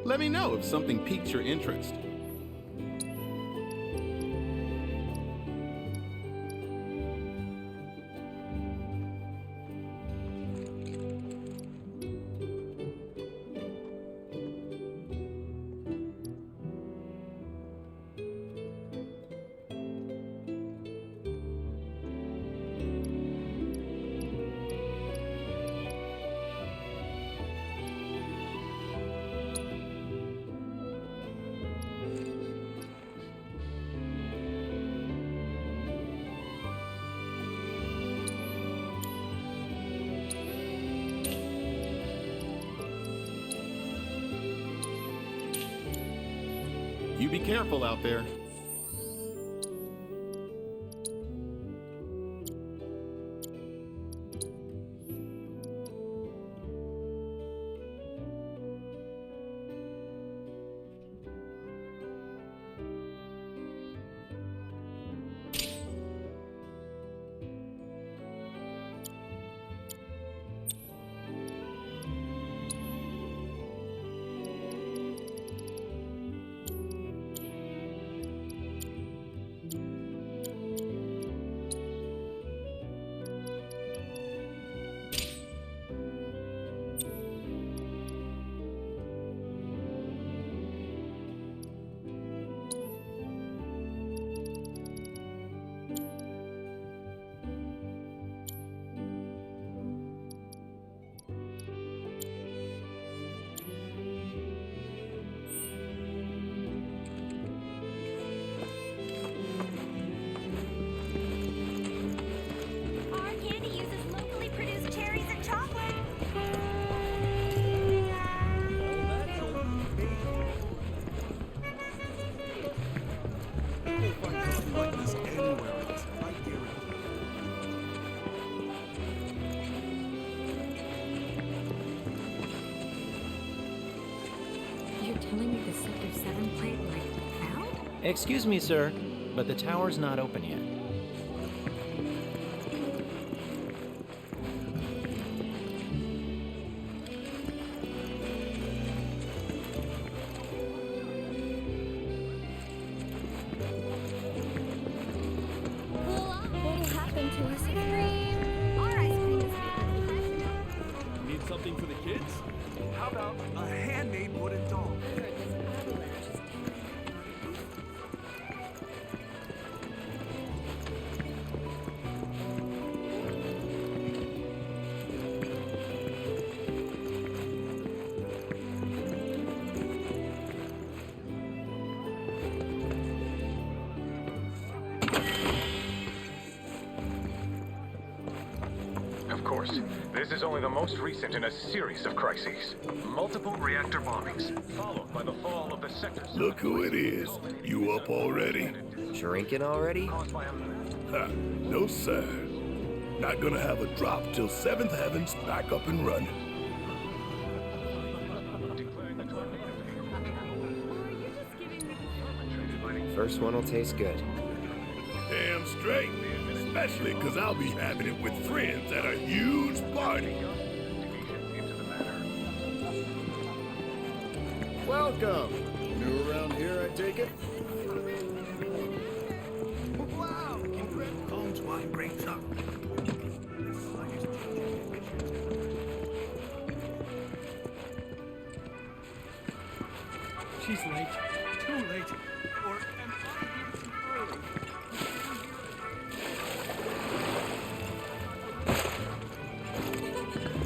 Let me know if something piques your interest. You be careful out there. Our candy uses locally produced cherries and chocolate. You'll find something like this anywhere else, I guarantee. You're telling me the Sector 7 played like Cloud? Excuse me, sir, but the tower's not open yet. What'll happen to us if our ice cream is Need something for the kids? How about a handmade wooden doll? Of course, this is only the most recent in a series of crises. Multiple reactor bombings, followed by the fall of the sector. Look who it is. You up already? Drinking already? Ha, no sir. Not gonna have a drop till 7th Heaven's back up and running. First one will taste good. Damn straight. Especially because I'll be having it with friends at a huge party. Welcome. New around here, I take it? Wow! Combs wine grapes up. She's late. Too late. Or am I here too early?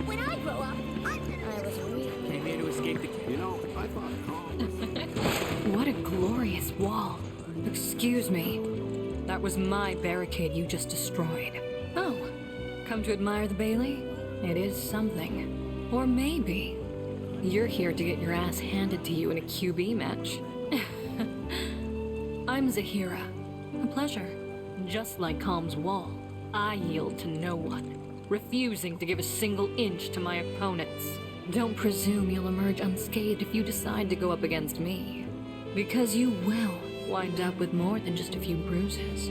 When I grow up, I was weak. Came here to escape the... You know, I thought What a glorious wall. Excuse me. That was my barricade you just destroyed. Oh, come to admire the Bailey? It is something. Or maybe you're here to get your ass handed to you in a QB match. I'm Zahira. A pleasure. Just like Calm's wall, I yield to no one, refusing to give a single inch to my opponents. Don't presume you'll emerge unscathed if you decide to go up against me. Because you will wind up with more than just a few bruises.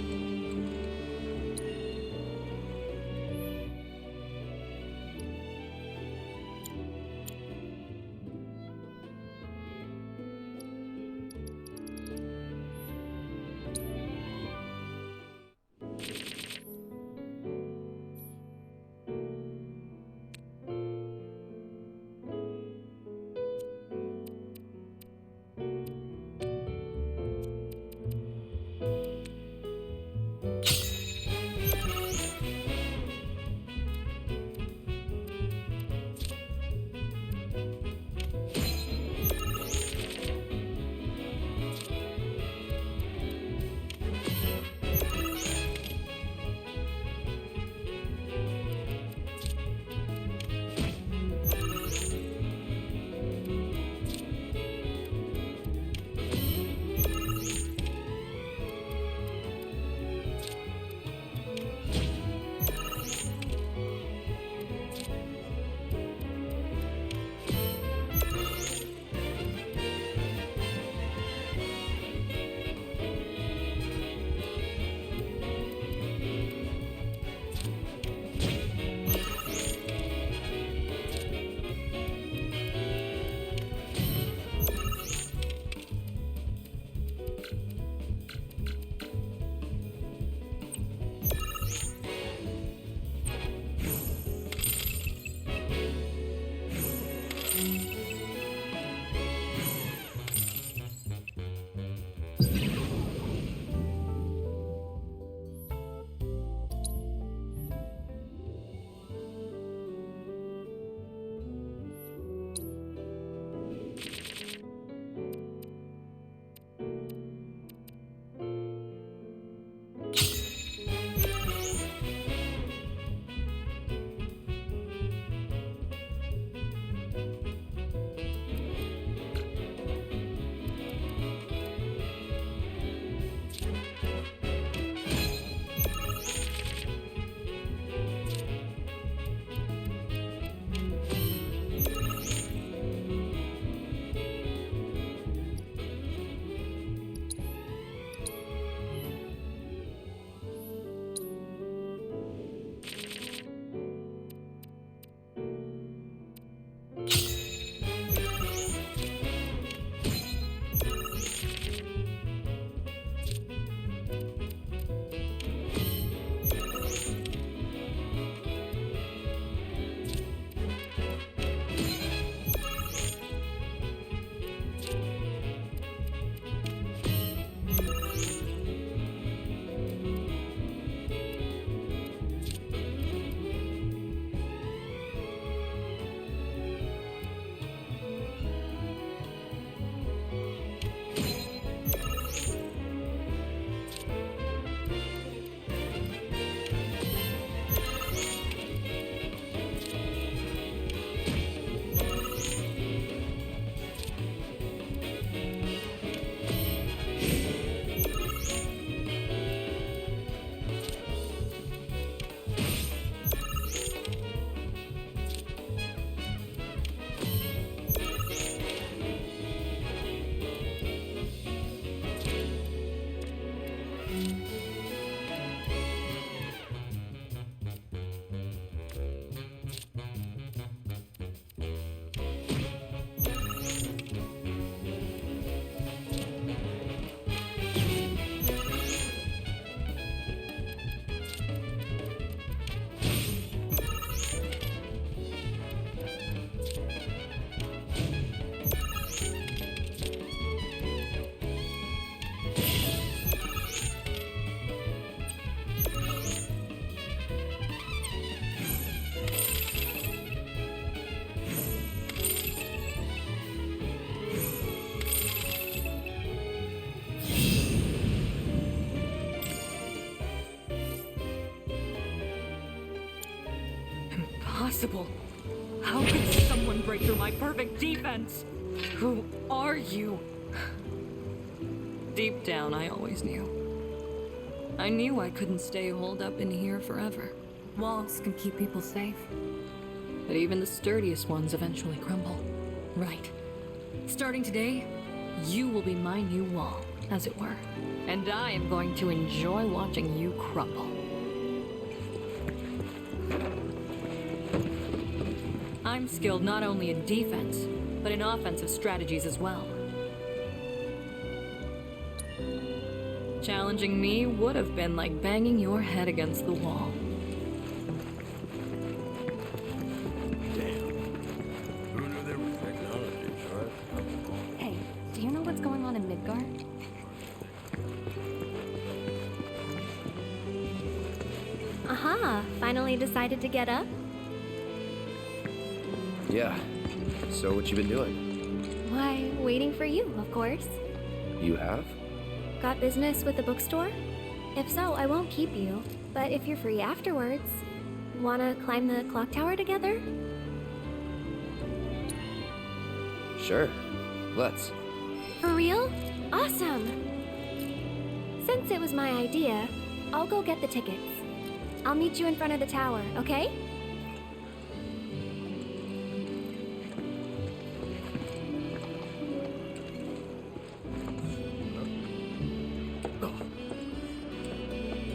possible? How could someone break through my perfect defense? Who are you? Deep down, I always knew. I knew I couldn't stay holed up in here forever. Walls can keep people safe, but even the sturdiest ones eventually crumble. Right. Starting today, you will be my new wall, as it were. And I am going to enjoy watching you crumble. I'm skilled not only in defense, but in offensive strategies as well. Challenging me would have been like banging your head against the wall. Hey, do you know what's going on in Midgar? Aha, finally decided to get up? Yeah. So what you been doing? Why, waiting for you, of course. You have? Got business with the bookstore? If so, I won't keep you. But if you're free afterwards, wanna climb the clock tower together? Sure. Let's. For real? Awesome! Since it was my idea, I'll go get the tickets. I'll meet you in front of the tower, okay?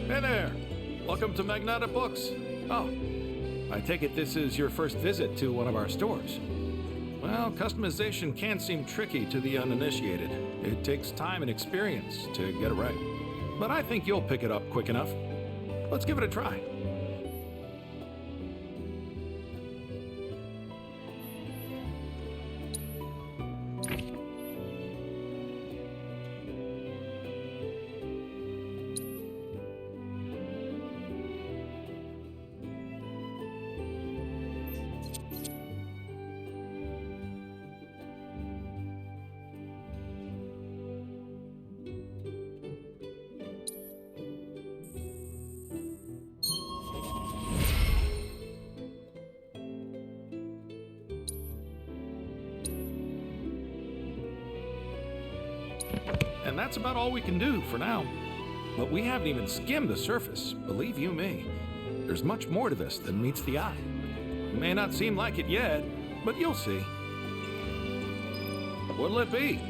Hey there! Welcome to Magnata Books. Oh, I take it this is your first visit to one of our stores. Well, customization can seem tricky to the uninitiated. It takes time and experience to get it right. But I think you'll pick it up quick enough. Let's give it a try. And that's about all we can do for now. But we haven't even skimmed the surface, believe you me. There's much more to this than meets the eye. It may not seem like it yet, but you'll see. What'll it be?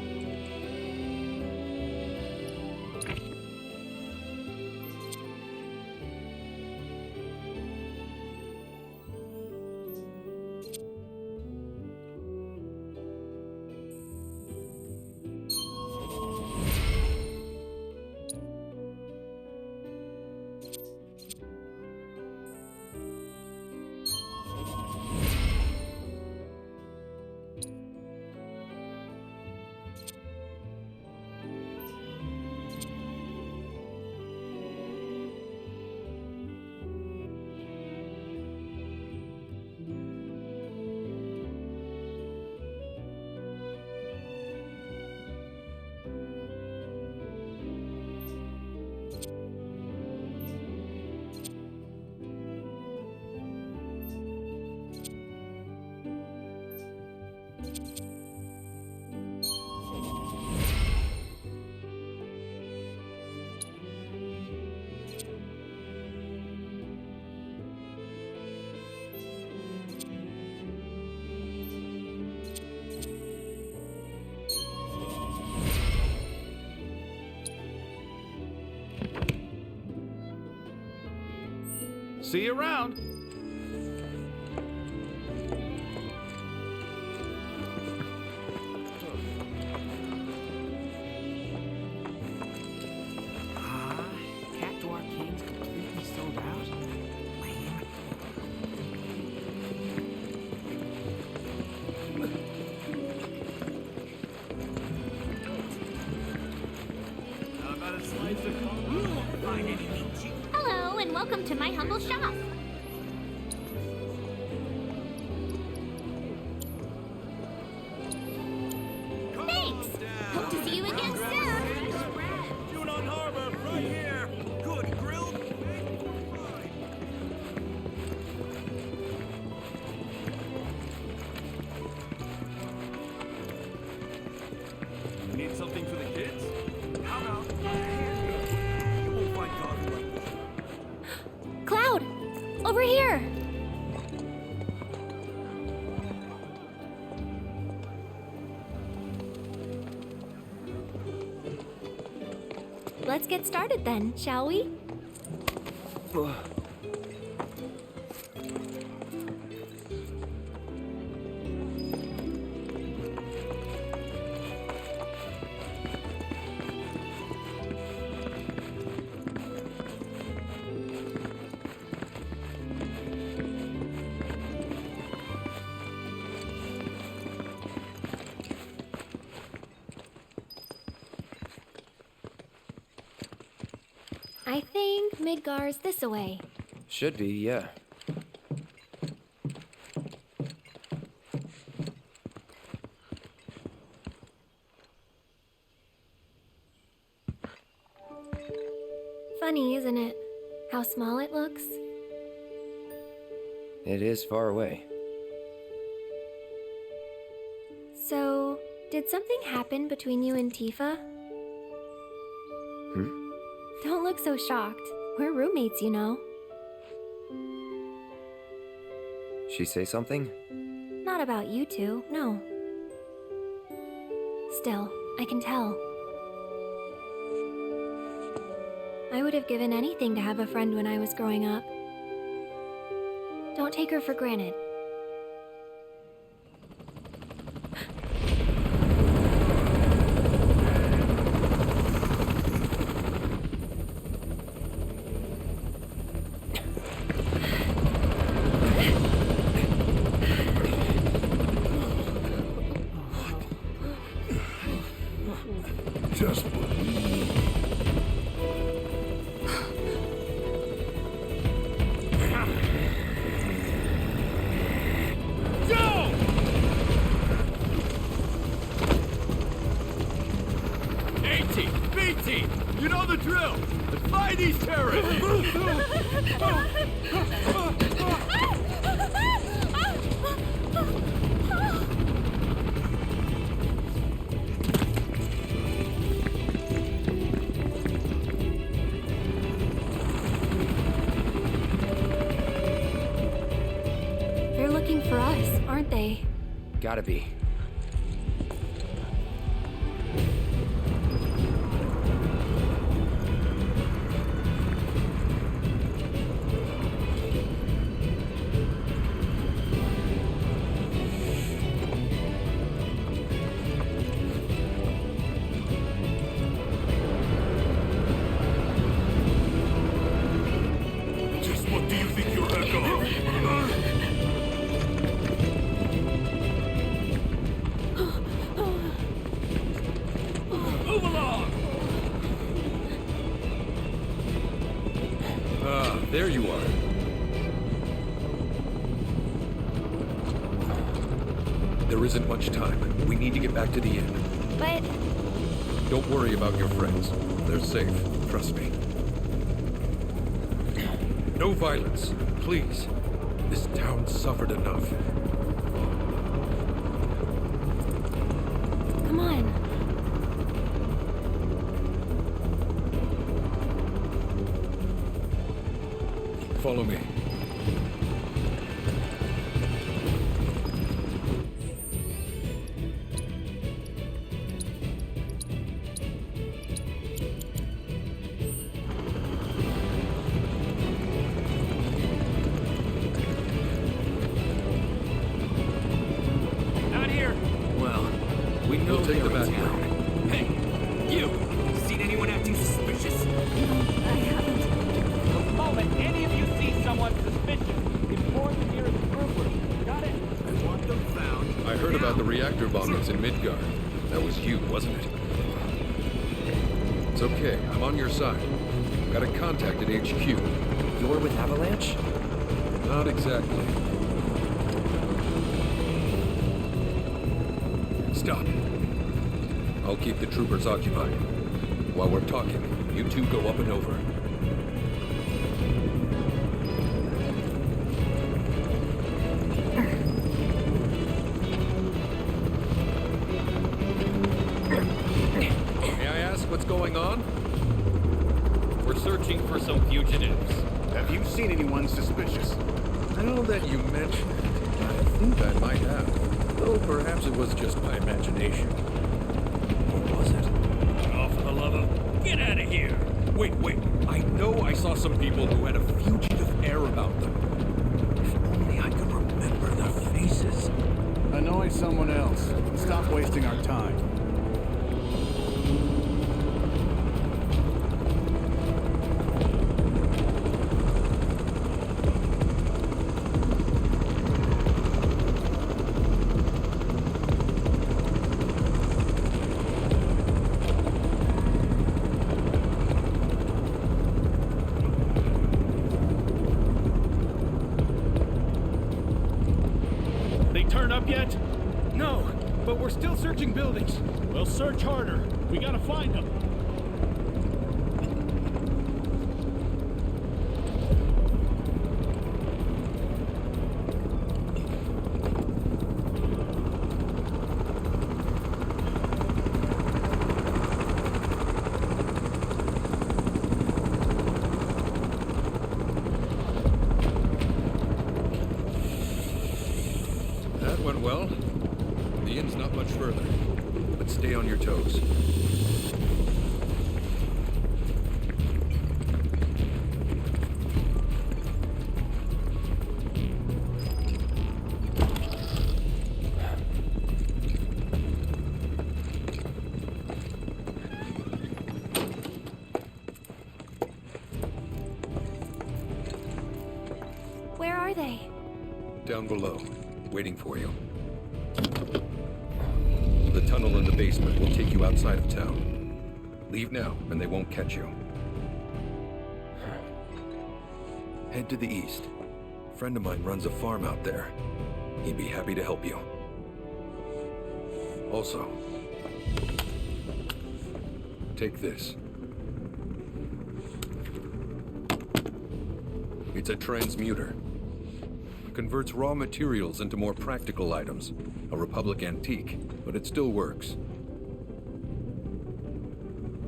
See you around. Cactuar Arcane's completely sold out. Lame. How about a slice of find any meat cheap? Hello, and welcome to my humble shop. Thanks. Hope to see you again soon. Junon Harbor, right here. Good grilled. Let's get started then, shall we? I think Midgar's this away. Should be, yeah. Funny, isn't it? How small it looks. It is far away. So, did something happen between you and Tifa? Don't look so shocked. We're roommates, you know. She say something? Not about you two, no. Still, I can tell. I would have given anything to have a friend when I was growing up. Don't take her for granted. Just believe. Go! A-Team, B-Team, you know the drill. Let's fight these terrorists. They're looking for us, aren't they? Gotta be. Just what do you think you're echo? Move along! Ah, there you are. There isn't much time. We need to get back to the inn. But Don't worry about your friends. They're safe. Trust me. No violence, please. This town suffered enough. come on. Follow me. Not here. Well, we know We'll take they're the in back town. Hey, you. Seen anyone acting suspicious? I haven't. The moment any of you see someone suspicious, inform the nearest troopers. Got it? I want them found. I heard about the reactor bombings in Midgard. That was you, wasn't it? It's okay. I'm on your side. Got a contact at HQ. You're with Avalanche? Not exactly. Stop. I'll keep the troopers occupied. While we're talking, you two go up and over. May I ask what's going on? We're searching for some fugitives. Have you seen anyone suspicious? Now that you mention it, I think I might have. Though perhaps it was just my imagination. Or was it? Oh, for the love of... Get out of here! Wait, I know I saw some people who had a fugitive air about them. If only I could remember their faces. Annoy someone else. Stop wasting our time. Yet? No, but we're still searching buildings. We'll search harder. We gotta find them. Went well. The inn's not much further, but stay on your toes. Where are they? Down below. Waiting for you. The tunnel in the basement will take you outside of town. Leave now, and they won't catch you. Head to the east. A friend of mine runs a farm out there. He'd be happy to help you. Also, take this. It's a transmuter. Converts raw materials into more practical items. A Republic antique, but it still works.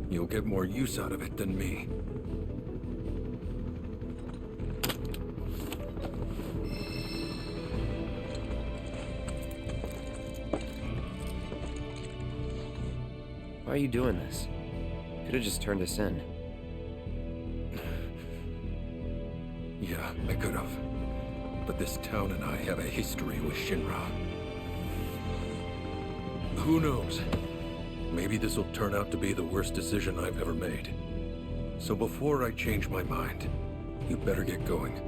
You'll get more use out of it than me. Why are you doing this? Could have just turned us in. Yeah, I could have. But this town and I have a history with Shinra. Who knows? Maybe this will turn out to be the worst decision I've ever made. So before I change my mind, you better get going.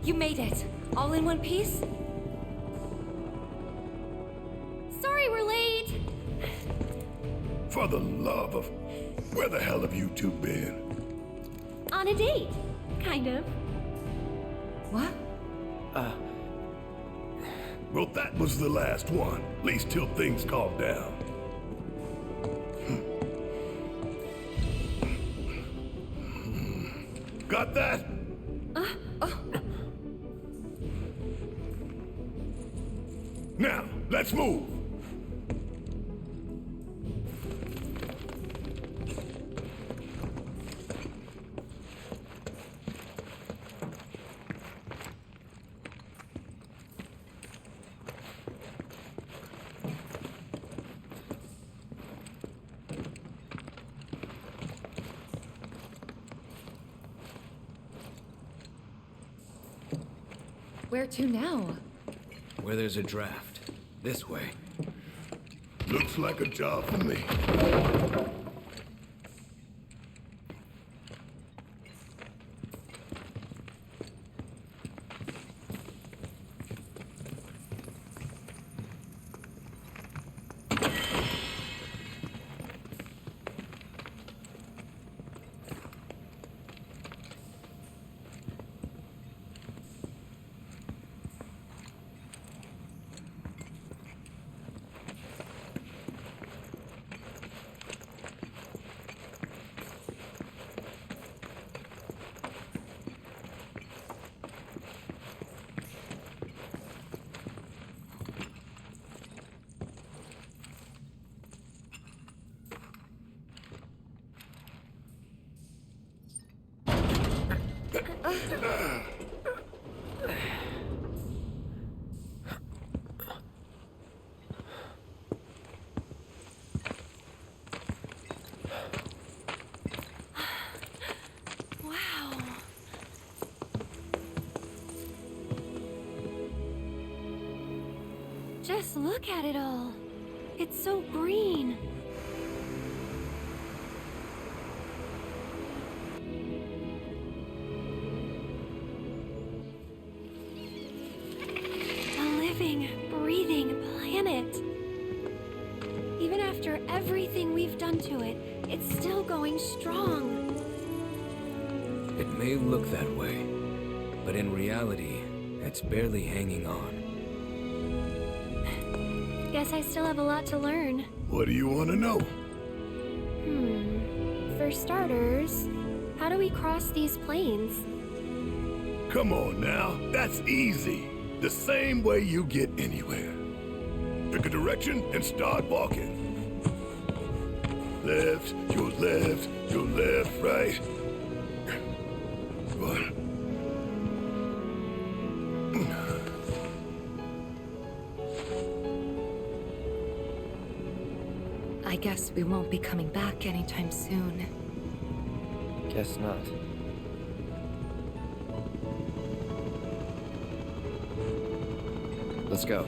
You made it. All in one piece? Sorry we're late. For the love of... Where the hell have you two been? On a date. Kind of. What? Well, that was the last one. At least till things calm down. Got that? Now, let's move. Where to now? Where there's a draft. This way. Looks like a job for me. Wow. Just look at it all. It's so green. A living, breathing planet. Even after everything we've done to it, it's still going strong. It may look that way, but in reality, it's barely hanging on. Guess I still have a lot to learn. What do you want to know? For starters, how do we cross these plains? Come on now, that's easy. The same way you get anywhere. Pick a direction and start walking. Left, your left, your left, right. What? I guess we won't be coming back anytime soon. Guess not. Let's go.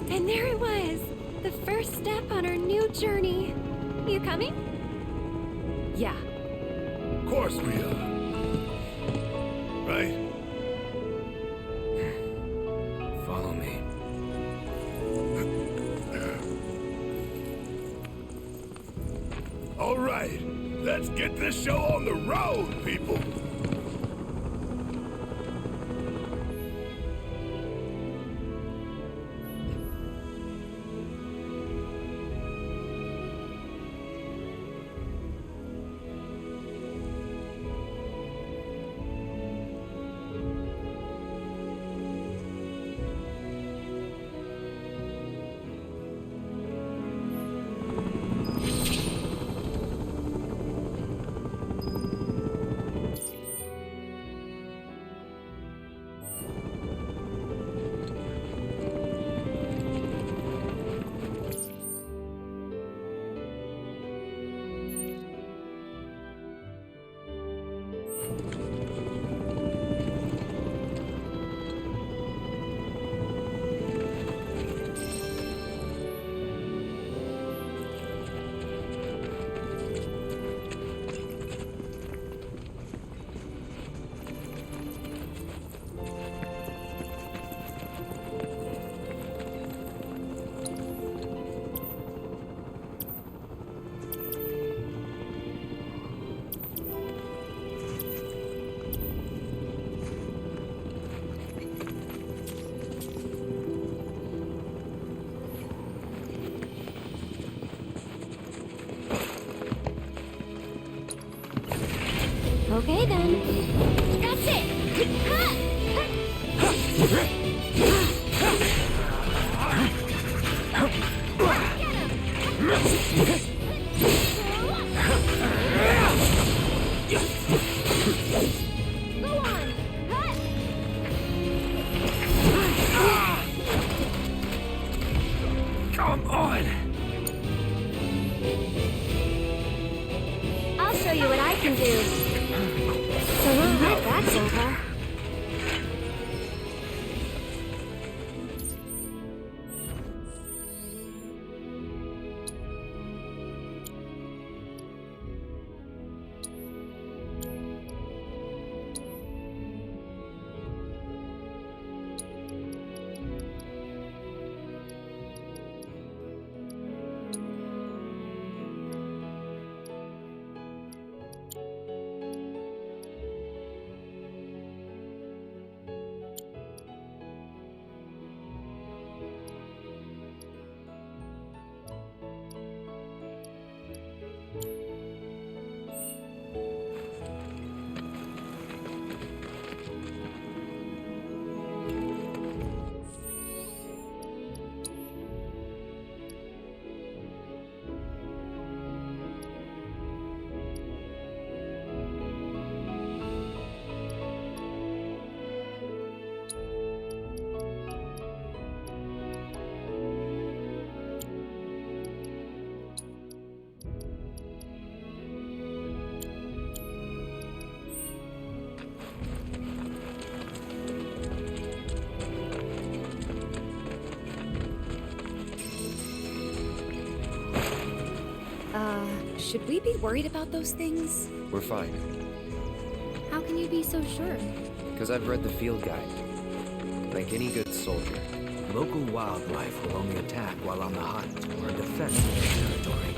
And there it was, the first step on our new journey. You coming? Yeah. Of course we are. Right? Follow me. All right, let's get this show on the road, people. Okay then. That's it! Go on! Come on! Should we be worried about those things? We're fine. How can you be so sure? Because I've read the field guide. Like any good soldier. Local wildlife will only attack while on the hunt or in defense of their territory.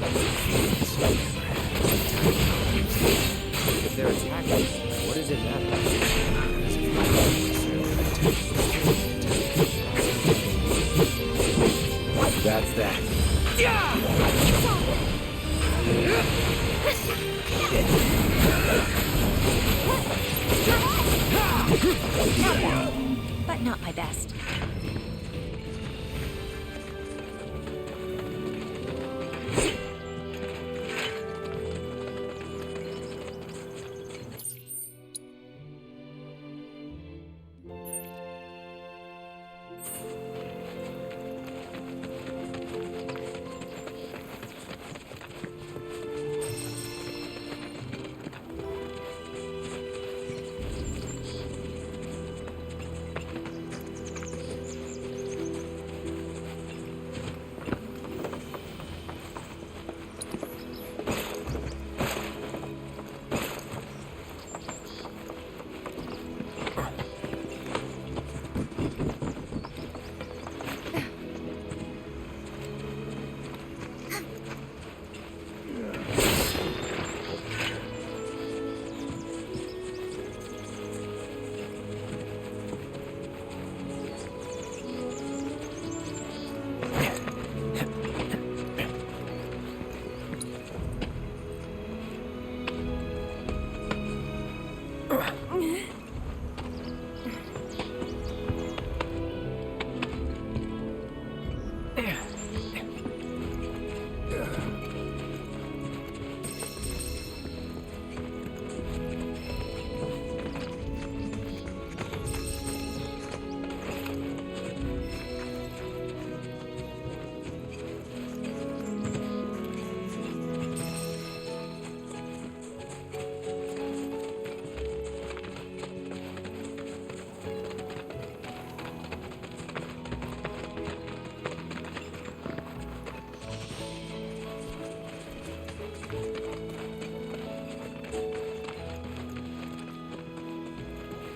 If they're attacking, what does it matter? That's that. But not my best.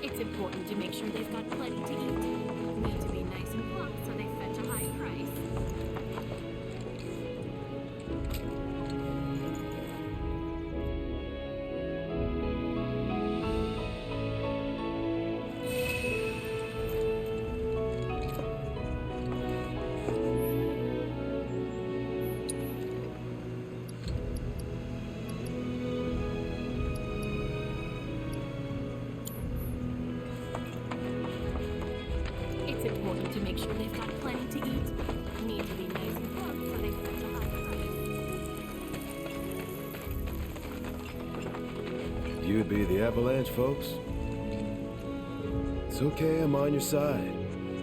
It's important to make sure they've got plenty to eat. Need to be nice and plump so they fetch a high price. It's important to make sure they've got plenty to eat. Need to be nice and plump so they fetch a high price. You'd be the Avalanche, folks? It's okay, I'm on your side.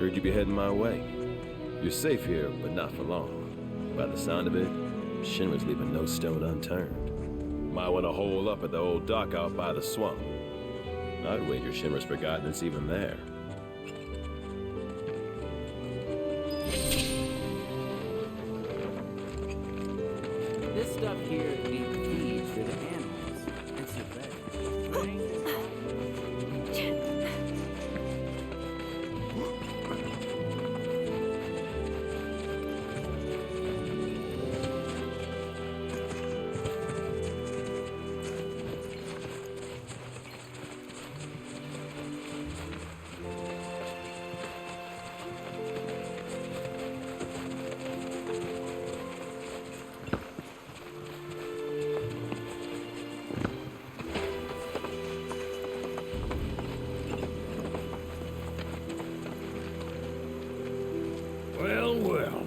Heard you be heading my way. You're safe here, but not for long. By the sound of it, Shinra's leaving no stone unturned. Might want to hole up at the old dock out by the swamp. I'd wager Shinra's forgotten it's even there. This stuff here can be feeds for the animals. It's a better. Right? Well, well.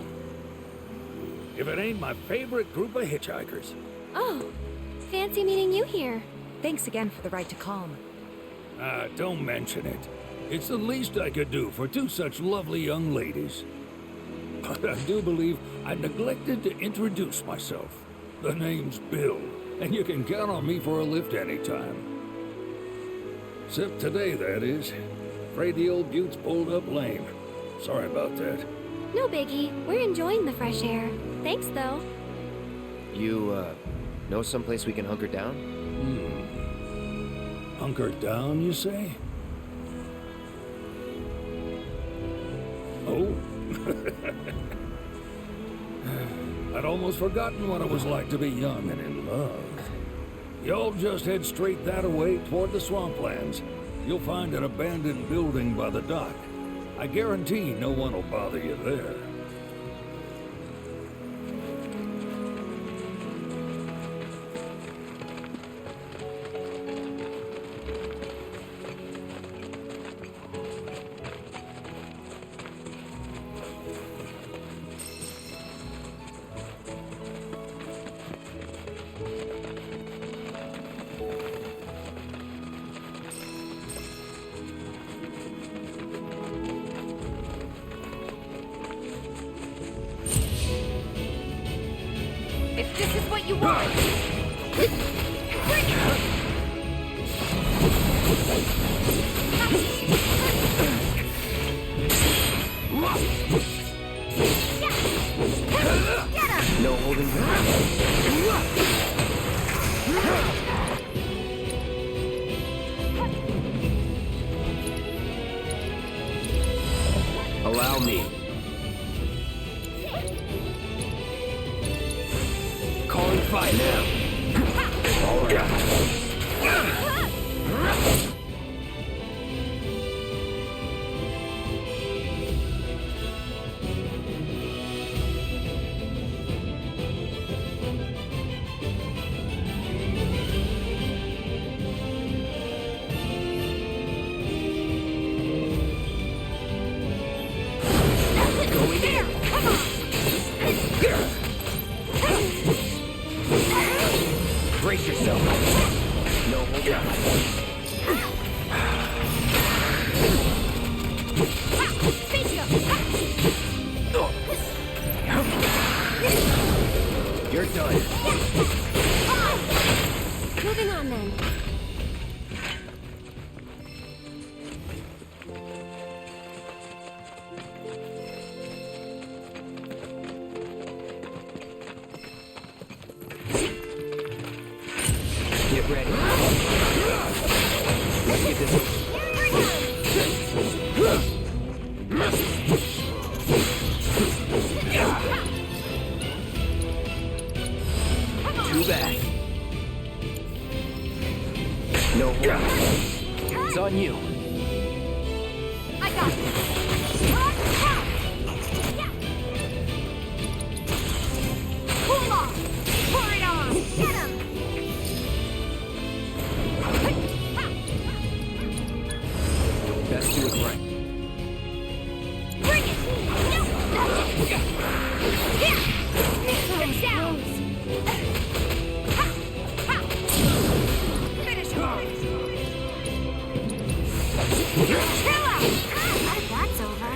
If it ain't my favorite group of hitchhikers. Oh, fancy meeting you here. Thanks again for the ride to Calm. Don't mention it. It's the least I could do for two such lovely young ladies. But I do believe I neglected to introduce myself. The name's Bill, and you can count on me for a lift anytime. Except today, that is. Afraid the old Butte's pulled up lame. Sorry about that. No biggie. We're enjoying the fresh air. Thanks, though. You, Know someplace we can hunker down? Hunker down, you say? Oh? I'd almost forgotten what it was like to be young and in love. Y'all just head straight that way toward the swamplands. You'll find an abandoned building by the dock. I guarantee no one will bother you there. If this is what you want, bring it! No holding back. Allow me. Calling fight now. All right. Brace yourself. No hold down. You're done. Moving on then. Get ready. Let's get this. Too bad. No hold. It's on you. I got this. Cool off. Pour it on. Get him. Best do it right. Bring it. Get down. Finish him. Chill out. That's over.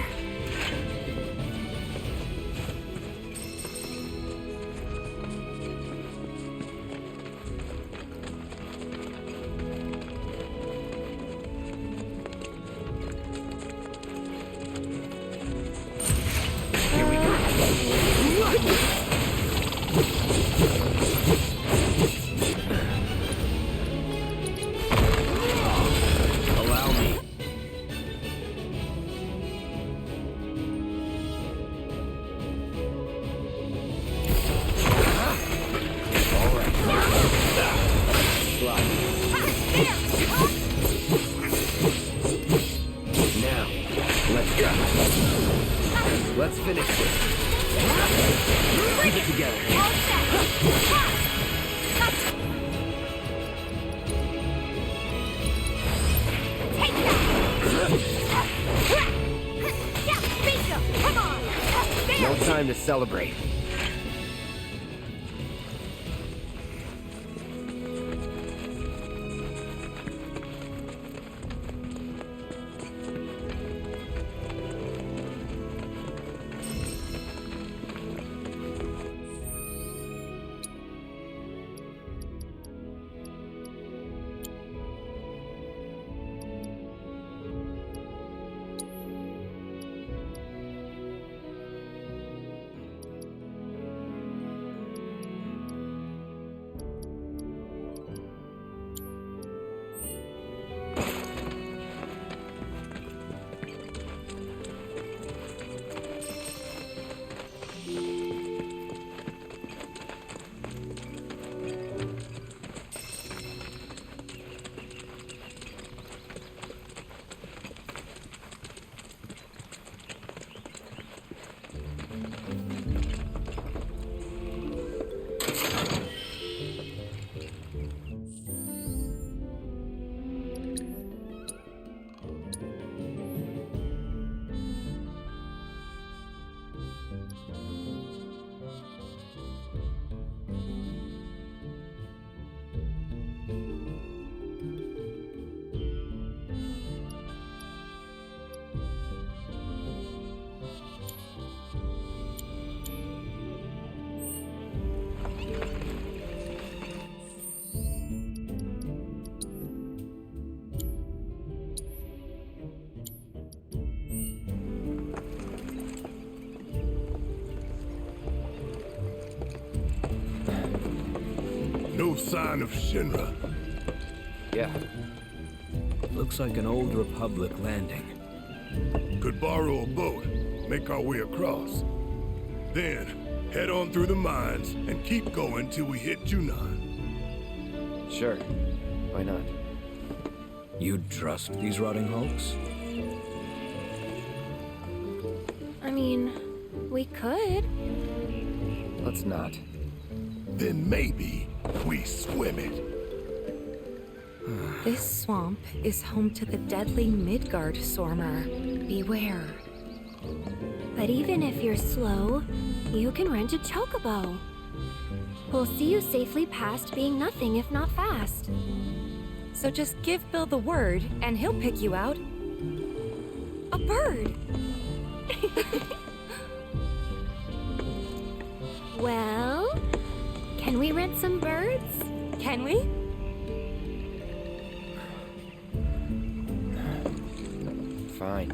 Here we go. Allow me. All right. Slide. Now, let's go. Let's finish this. Keep it together. No time to celebrate. No sign of Shinra. Yeah. Looks like an old Republic landing. Could borrow a boat, make our way across. Then, head on through the mines and keep going till we hit Junon. Sure. Why not? You'd trust these rotting hulks? I mean, we could. Let's not. Then maybe we swim it. This swamp is home to the deadly Midgard Sormer. Beware. But even if you're slow, you can rent a chocobo. We'll see you safely past being nothing if not fast. So just give Bill the word, and he'll pick you out. A bird! Well, can we rent some birds? Can we? Fine.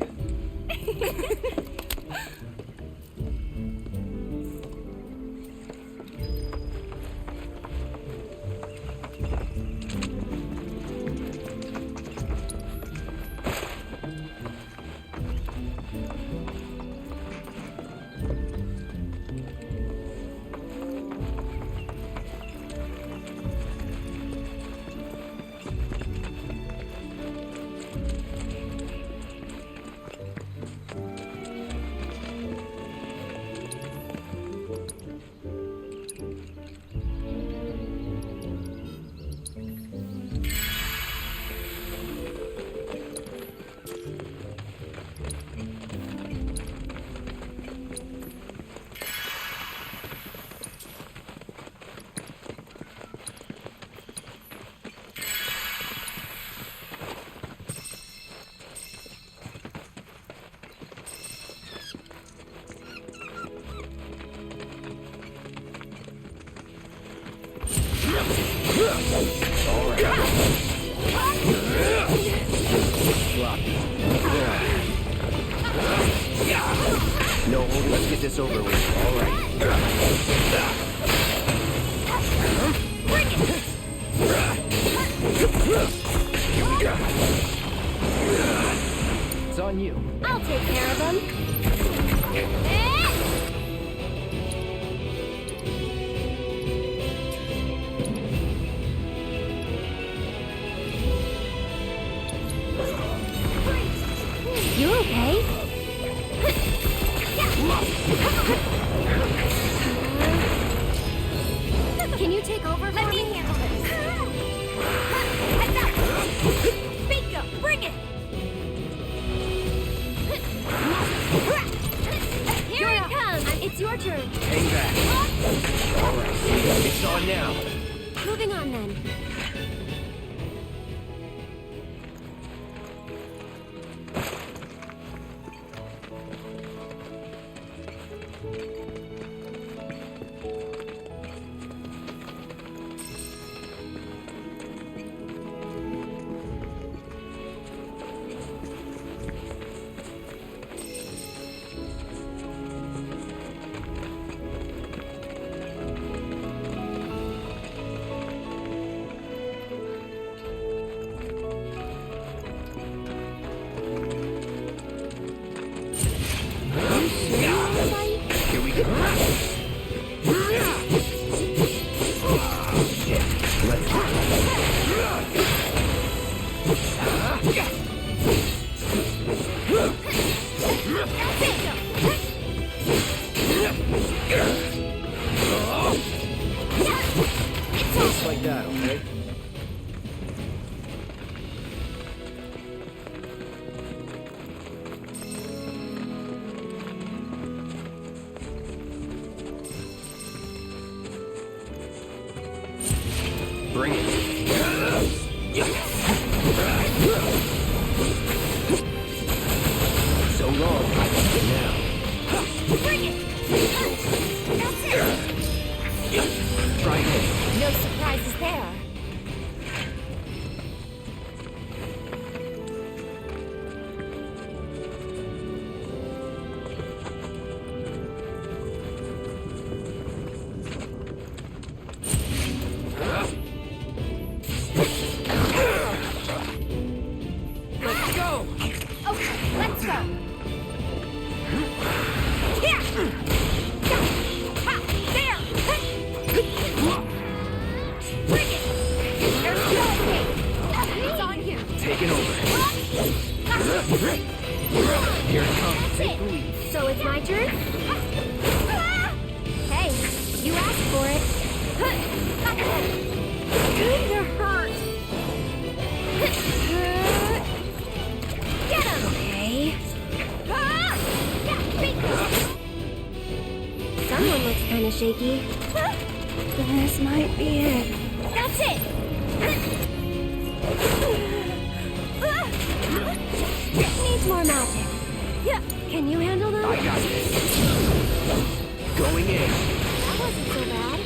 No, let's get this over with. All right. It's on you. I'll take care of them. You okay? Can you take over for me? Let me handle this. Heads up! Bingo! Bring it! Here it comes! It's your turn. Hang back. All right. It's on now. Moving on then. Just like that, okay? Bring it. So long. Now. Bring it! That's it! Try it. No surprises there. Here it comes. Take the lead. So it's my turn? Hey, you asked for it. You're hurt. Get him! Okay. Someone looks kind of shaky. This might be it. That's it! Needs more magic. Yeah. Can you handle them? I got this. Going in. That wasn't so bad.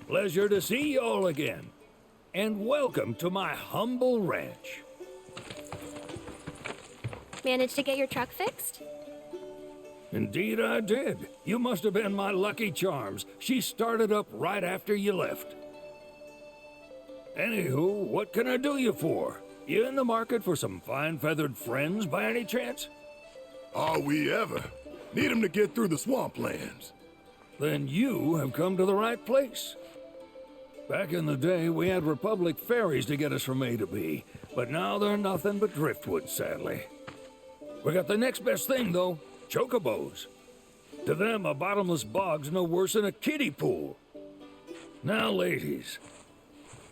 Pleasure to see y'all again. And welcome to my humble ranch. Managed to get your truck fixed? Indeed I did. You must have been my lucky charms. She started up right after you left. Anywho, what can I do you for? You in the market for some fine-feathered friends by any chance? Are we ever? Need 'em to get through the swamplands. Then you have come to the right place. Back in the day, we had Republic ferries to get us from A to B, but now they're nothing but driftwood, sadly. We got the next best thing, though, chocobos. To them, a bottomless bog's no worse than a kiddie pool. Now, ladies,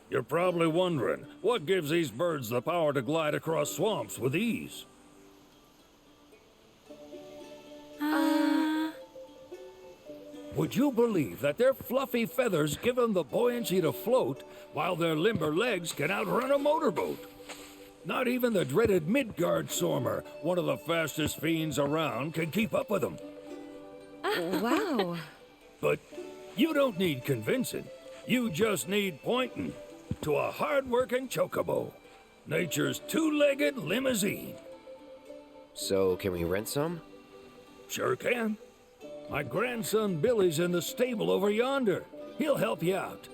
you're probably wondering, what gives these birds the power to glide across swamps with ease? Would you believe that their fluffy feathers give them the buoyancy to float, while their limber legs can outrun a motorboat? Not even the dreaded Midgard Sormer, one of the fastest fiends around, can keep up with them. Wow. But you don't need convincing. You just need pointing to a hard-working chocobo. Nature's two-legged limousine. So, can we rent some? Sure can. My grandson Billy's in the stable over yonder. He'll help you out.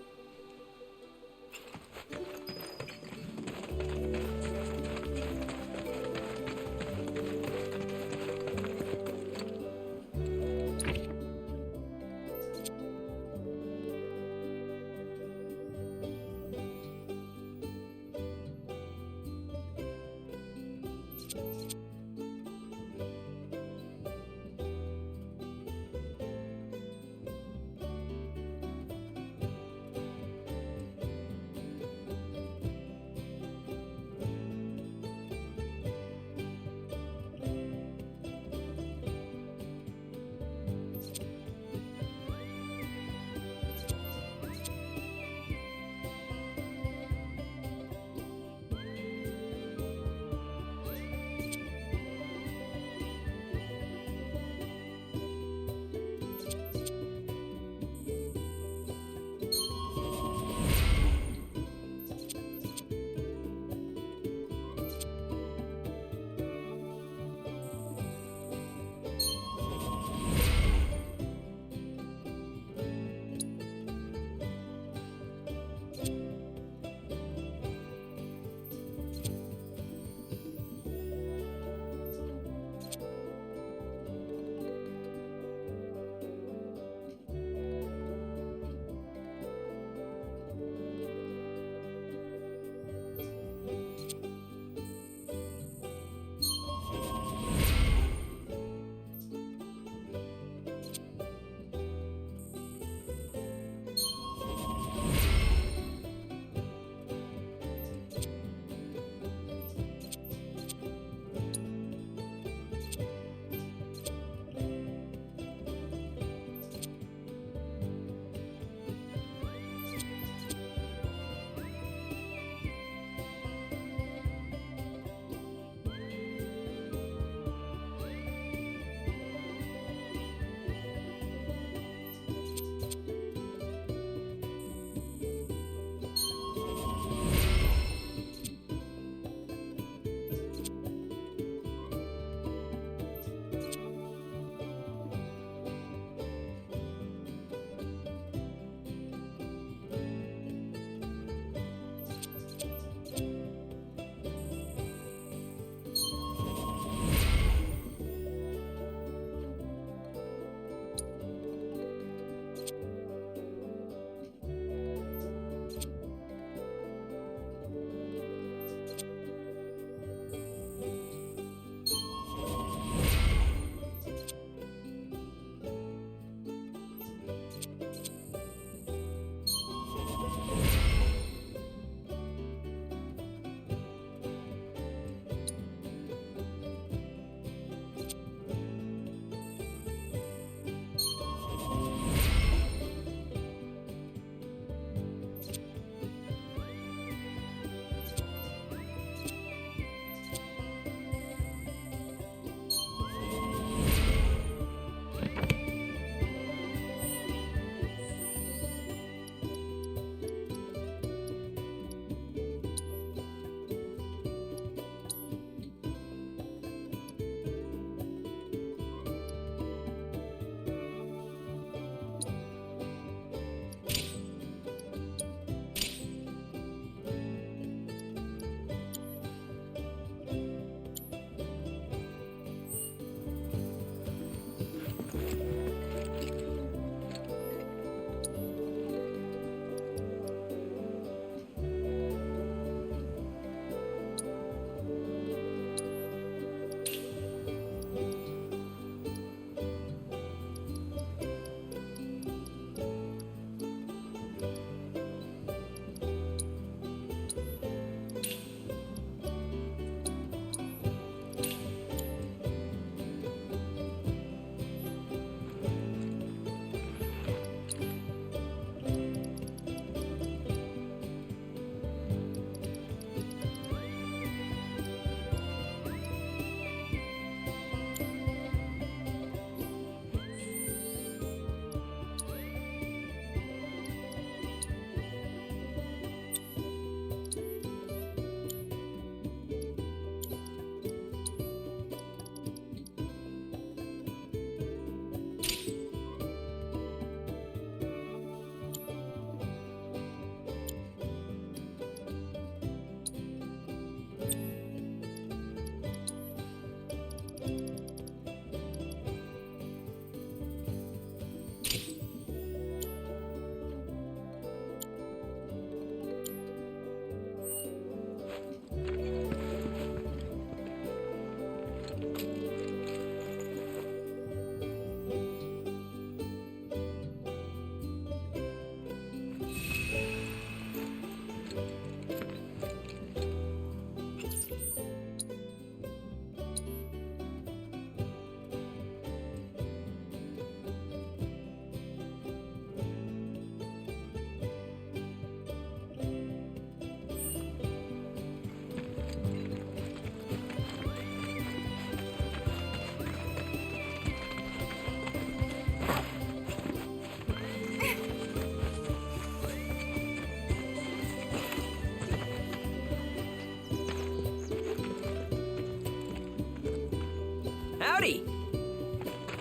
Howdy!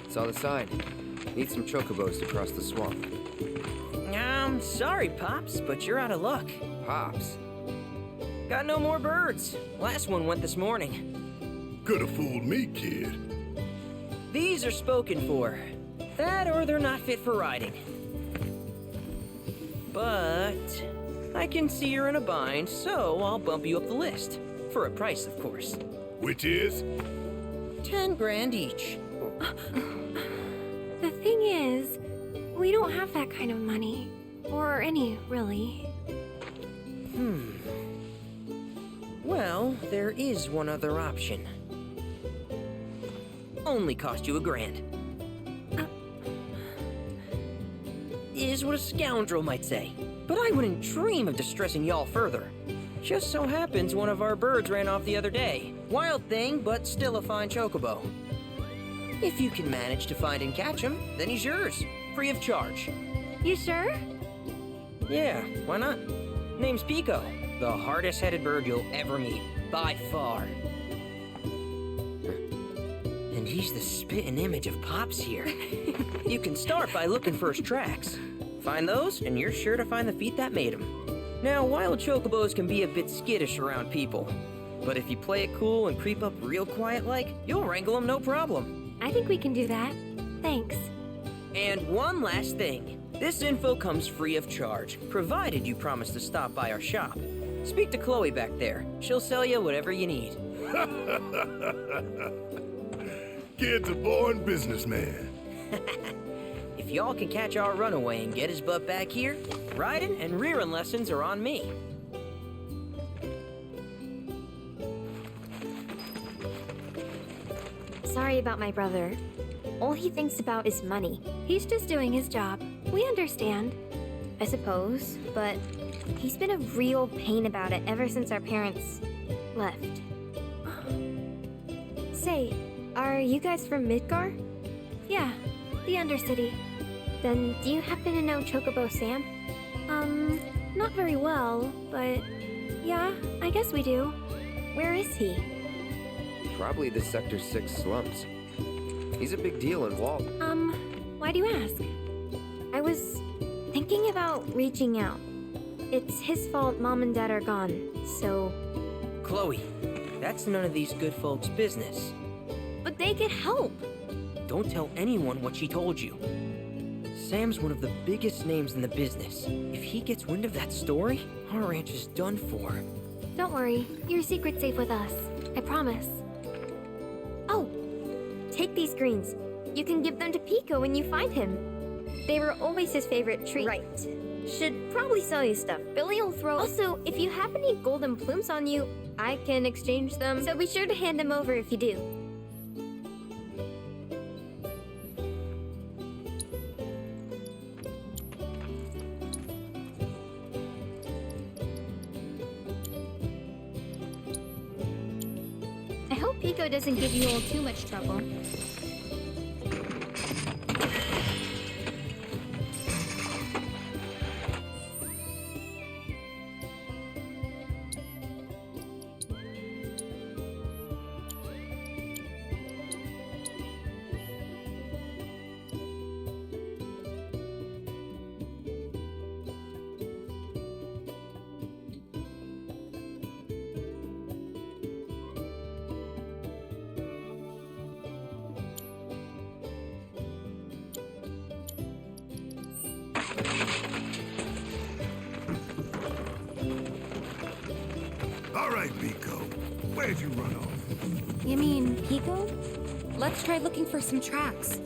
Saw the sign. Need some chocobos to cross the swamp. Sorry, Pops, but you're out of luck. Pops? Got no more birds. Last one went this morning. Could've fooled me, kid. These are spoken for. That or they're not fit for riding. But I can see you're in a bind, so I'll bump you up the list. For a price, of course. Which is? 10 grand each. The thing is, we don't have that kind of money. Or any, really. Well, there is one other option. Only cost you $1,000. Is what a scoundrel might say. But I wouldn't dream of distressing y'all further. Just so happens one of our birds ran off the other day. Wild thing, but still a fine chocobo. If you can manage to find and catch him, then he's yours. Free of charge. You sure? Yeah, why not? Name's Pico. The hardest-headed bird you'll ever meet. By far. And he's the spitting image of Pops here. You can start by looking for his tracks. Find those, and you're sure to find the feet that made him. Now, wild chocobos can be a bit skittish around people. But if you play it cool and creep up real quiet-like, you'll wrangle them no problem. I think we can do that. Thanks. And one last thing. This info comes free of charge, provided you promise to stop by our shop. Speak to Chloe back there. She'll sell you whatever you need. Kid's a born businessman. If y'all can catch our runaway and get his butt back here, riding and rearing lessons are on me. Sorry about my brother. All he thinks about is money. He's just doing his job. We understand. I suppose, but he's been a real pain about it ever since our parents left. Say, are you guys from Midgar? Yeah, the Undercity. Then do you happen to know Chocobo Sam? Not very well, but yeah, I guess we do. Where is he? Probably the Sector 6 slums. He's a big deal in Walt. Why do you ask? I was thinking about reaching out. It's his fault Mom and Dad are gone, so... Chloe, that's none of these good folks' business. But they could help. Don't tell anyone what she told you. Sam's one of the biggest names in the business. If he gets wind of that story, our ranch is done for. Don't worry, your secret's safe with us. I promise. Oh, take these greens. You can give them to Pico when you find him. They were always his favorite treat. Right. Should probably sell you stuff. Billy will throw... Also, if you have any golden plumes on you, I can exchange them. So be sure to hand them over if you do. I hope Pico doesn't give you all too much trouble. All right, Pico. Where'd you run off? You mean Pico? Let's try looking for some tracks.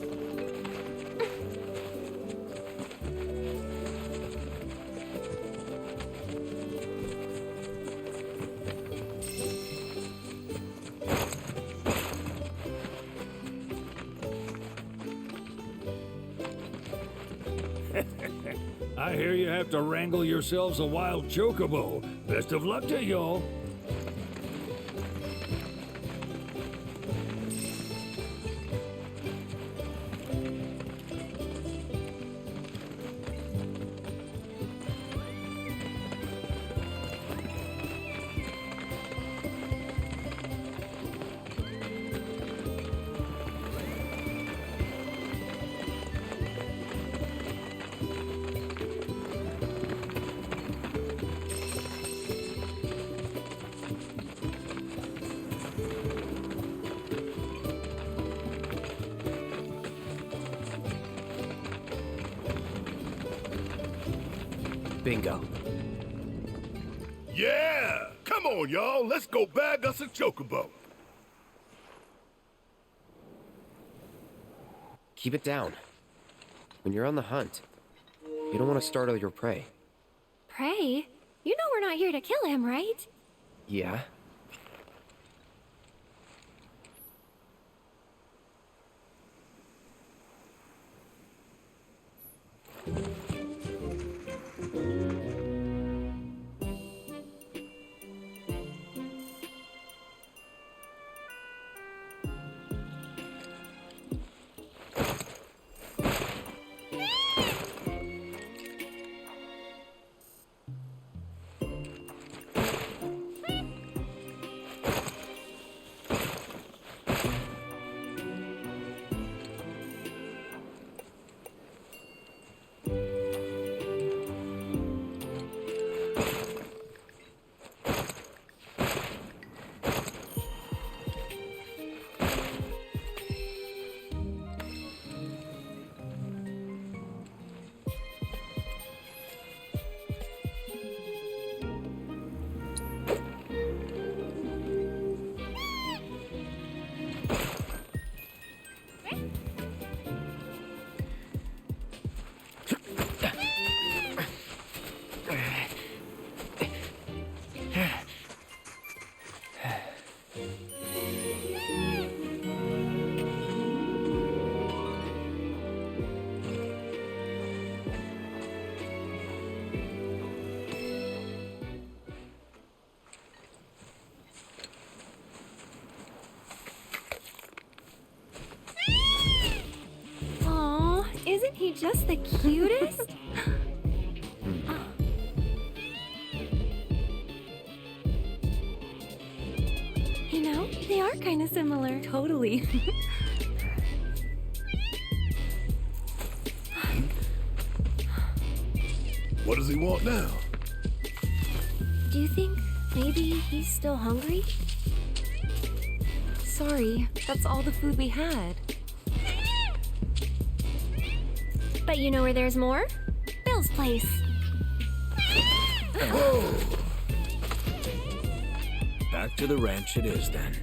I hear you have to wrangle yourselves a wild chocobo. Best of luck to y'all. Bingo. Yeah! Come on, y'all. Let's go bag us a chocobo. Keep it down. When you're on the hunt, you don't want to startle your prey. Prey? You know we're not here to kill him, right? Yeah? Aw, isn't he just the cutest? You know, they are kind of similar. Totally. What does he want now? Do you think maybe he's still hungry? Sorry, that's all the food we had. But you know where there's more? Bill's place. Whoa! Back to the ranch it is then.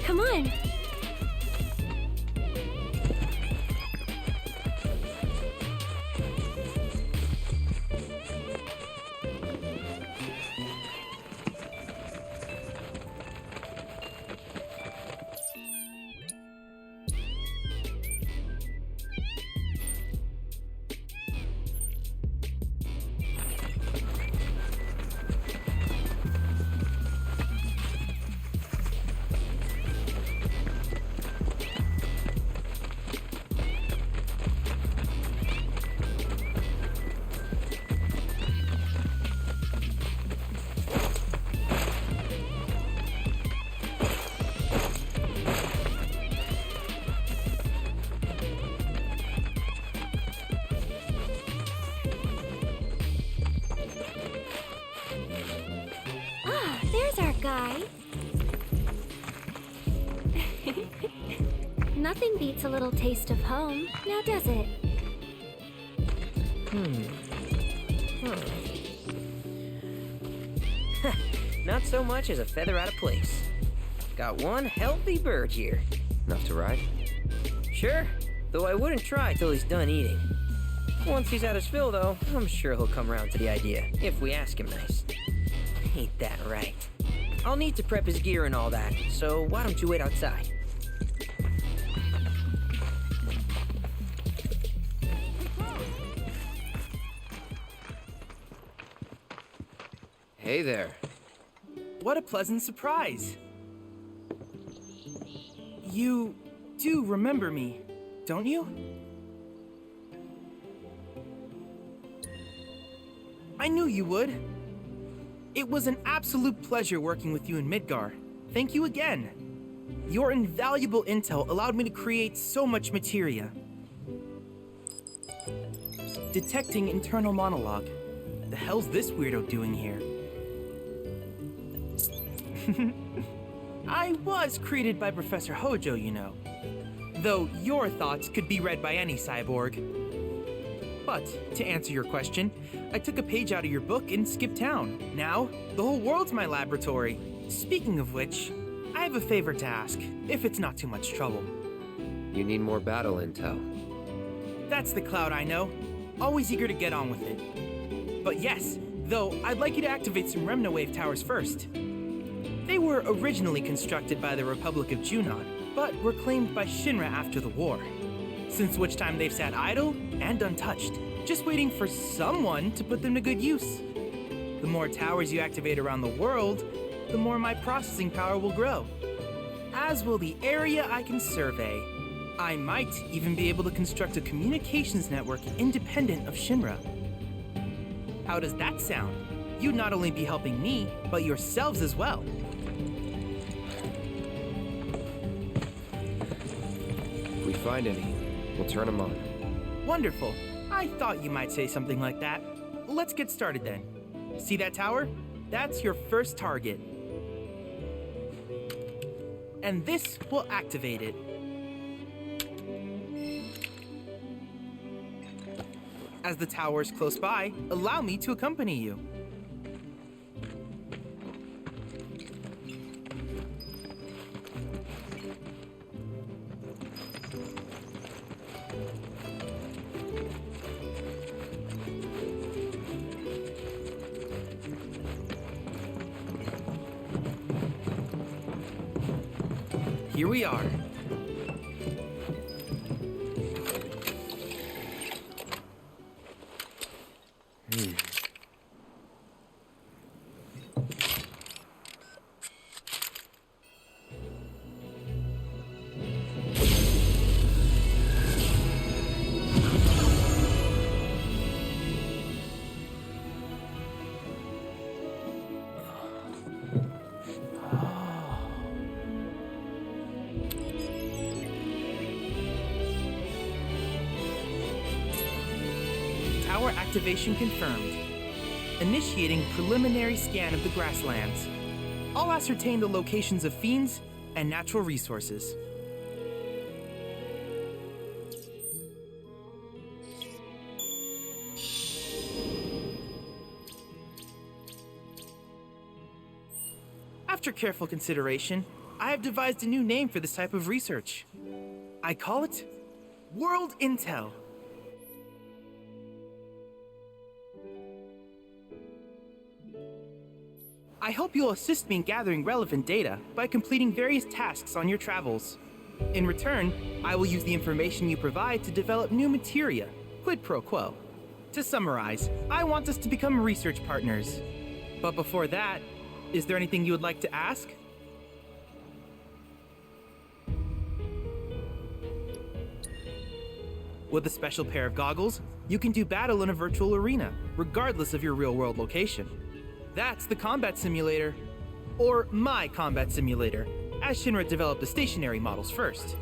Come on. There's our guy. Nothing beats a little taste of home, now does it? Not so much as a feather out of place. Got one healthy bird here. Enough to ride? Sure, though I wouldn't try till he's done eating. Once he's had his fill, though, I'm sure he'll come around to the idea, if we ask him nice. Ain't that right? I'll need to prep his gear and all that, so why don't you wait outside? Hey there. What a pleasant surprise. You do remember me, don't you? I knew you would. It was an absolute pleasure working with you in Midgar. Thank you again. Your invaluable intel allowed me to create so much materia. Detecting internal monologue. The hell's this weirdo doing here? I was created by Professor Hojo, you know. Though your thoughts could be read by any cyborg. But, to answer your question, I took a page out of your book and skipped town. Now, the whole world's my laboratory. Speaking of which, I have a favor to ask, if it's not too much trouble. You need more battle intel. That's the Cloud I know. Always eager to get on with it. But yes, though, I'd like you to activate some Remnawave towers first. They were originally constructed by the Republic of Junon, but were claimed by Shinra after the war. Since which time they've sat idle and untouched, just waiting for someone to put them to good use. The more towers you activate around the world, the more my processing power will grow. As will the area I can survey. I might even be able to construct a communications network independent of Shinra. How does that sound? You'd not only be helping me, but yourselves as well. If we find any, we'll turn them on. Wonderful. I thought you might say something like that. Let's get started then. See that tower? That's your first target. And this will activate it. As the tower is close by, allow me to accompany you. Here we are. Tower activation confirmed. Initiating preliminary scan of the grasslands. I'll ascertain the locations of fiends and natural resources. After careful consideration, I have devised a new name for this type of research. I call it World Intel. I hope you'll assist me in gathering relevant data by completing various tasks on your travels. In return, I will use the information you provide to develop new materia, quid pro quo. To summarize, I want us to become research partners. But before that, is there anything you would like to ask? With a special pair of goggles, you can do battle in a virtual arena, regardless of your real-world location. That's the combat simulator. Or my combat simulator, as Shinra developed the stationary models first.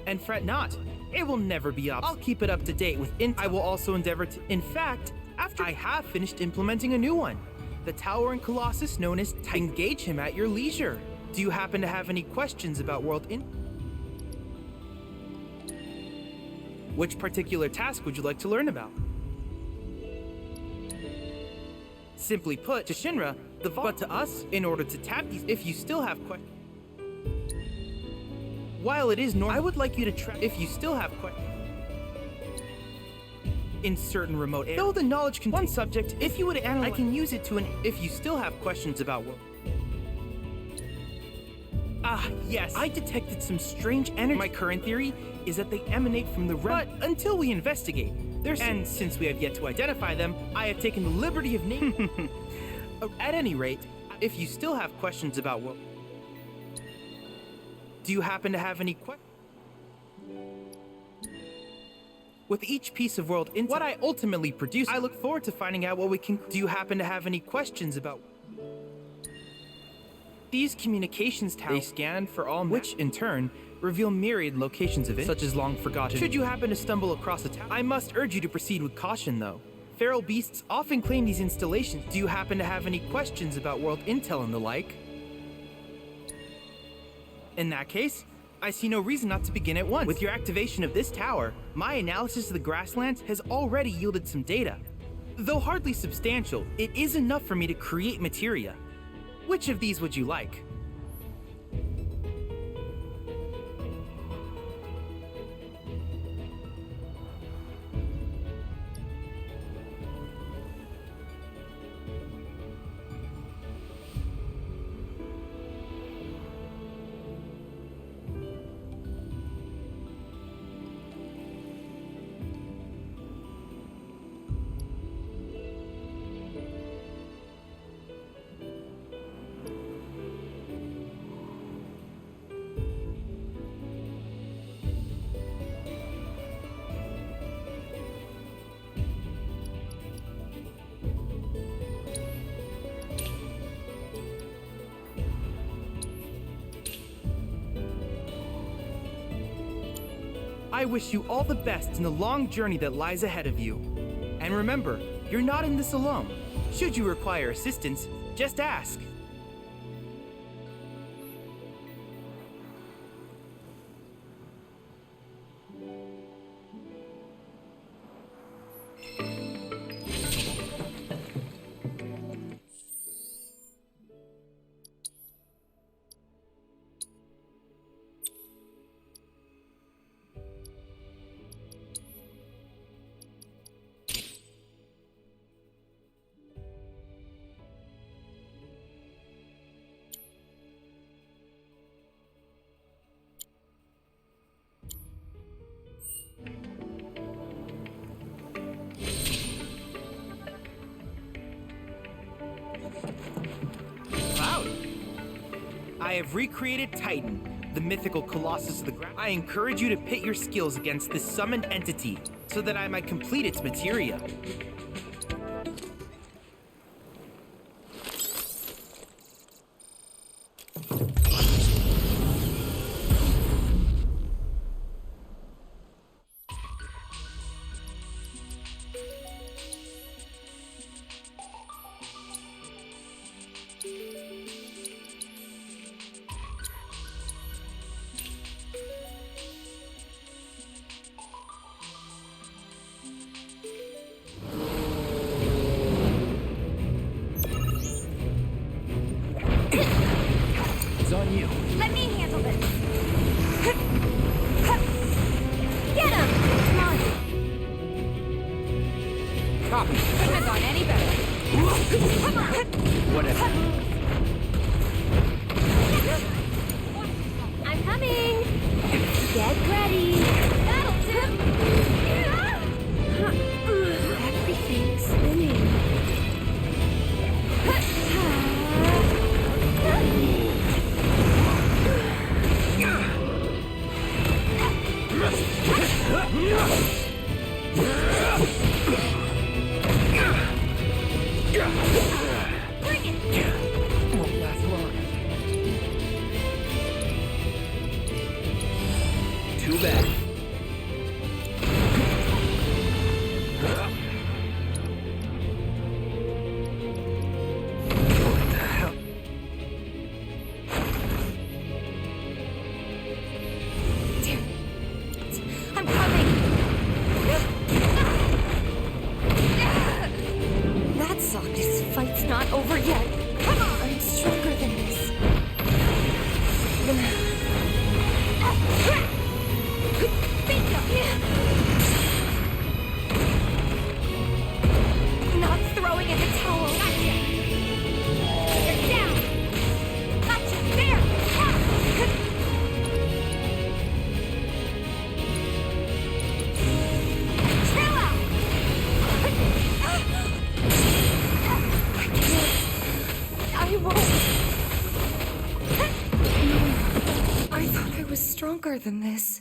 And fret not, it will never be I'll keep it up to date with intel. I will also endeavor to. In fact, after I have finished implementing a new one, the tower and Colossus known as Engage him at your leisure. Do you happen to have any questions about World In? Which particular task would you like to learn about? Simply put, to Shinra, but to us, in order to tap these, if you still have questions. While it is normal, I would like you to try if you still have questions. In certain remote areas. Though the knowledge contains one subject, if you would analyze, I can use it to if you still have questions about what. Ah, yes, I detected some strange energy. My current theory is that they emanate from the realm. But until we investigate, and since we have yet to identify them, I have taken the liberty of naming. At any rate, if you still have questions about what. Do you happen to have any questions? With each piece of world intel, what I ultimately produce, I look forward to finding out what we can. Do you happen to have any questions about these communications towers? They scan for all, which in turn reveal myriad locations of it, such as long forgotten. Should you happen to stumble across a tower, I must urge you to proceed with caution, though. Feral beasts often claim these installations. Do you happen to have any questions about world intel and the like? In that case, I see no reason not to begin at once. With your activation of this tower, my analysis of the grasslands has already yielded some data. Though hardly substantial, it is enough for me to create materia. Which of these would you like? I wish you all the best in the long journey that lies ahead of you. And remember, you're not in this alone. Should you require assistance, just ask. Cloud! I have recreated Titan, the mythical colossus of the ground. I encourage you to pit your skills against this summoned entity so that I might complete its materia. It's on you. Let me handle this. Get him! Come on. Copy. Couldn't have gone any better. Come on. Whatever. I'm coming. Get ready. That'll do. Everything's spinning. Bring it! Won't last long. Too bad. What the hell? I'm coming. That sucked. This fight's not over yet. Come on! I'm stronger than this. Not throwing in the towel. Gotcha. You're down. Gotcha. There. Chill out. I won't. No, I thought I was stronger than this.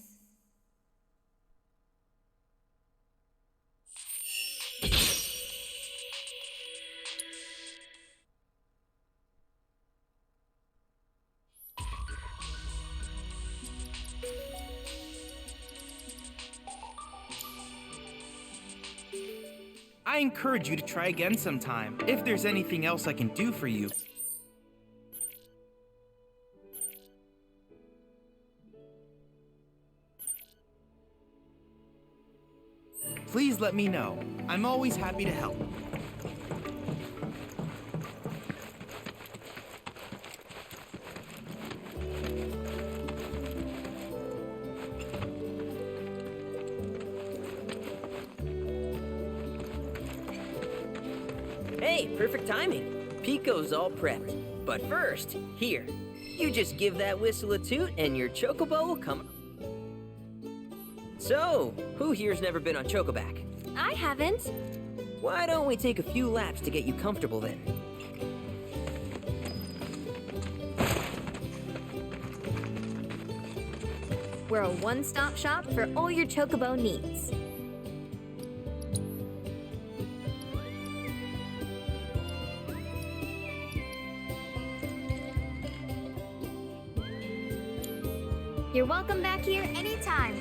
I encourage you to try again sometime, if there's anything else I can do for you. please let me know. I'm always happy to help. Hey, perfect timing. Pico's all prepped. But first, here, you just give that whistle a toot and your chocobo will come. So, who here's never been on Chocoback? I haven't. Why don't we take a few laps to get you comfortable then? We're a one-stop shop for all your chocobo needs. You're welcome back here anytime.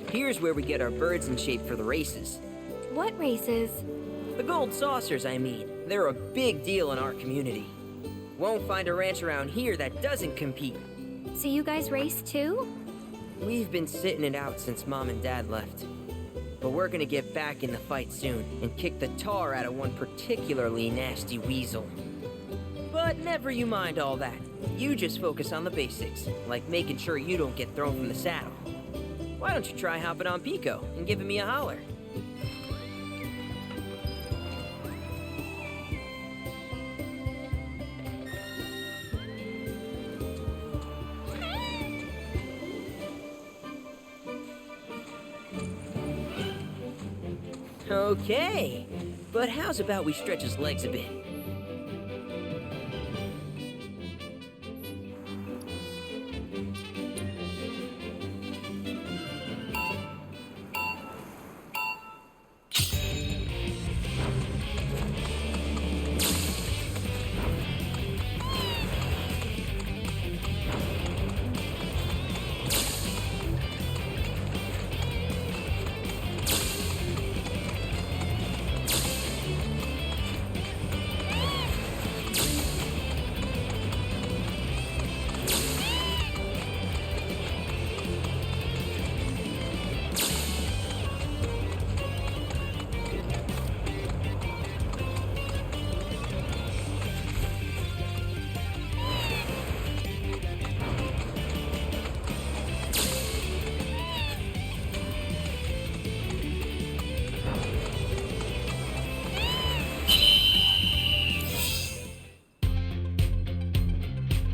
Here's where we get our birds in shape for the races. What races? The gold saucers, I mean. They're a big deal in our community. Won't find a ranch around here that doesn't compete. So you guys race too? We've been sitting it out since Mom and Dad left. But we're gonna get back in the fight soon and kick the tar out of one particularly nasty weasel. But never you mind all that. You just focus on the basics, like making sure you don't get thrown from the saddle. Why don't you try hopping on Pico and giving me a holler? Okay, but how's about we stretch his legs a bit?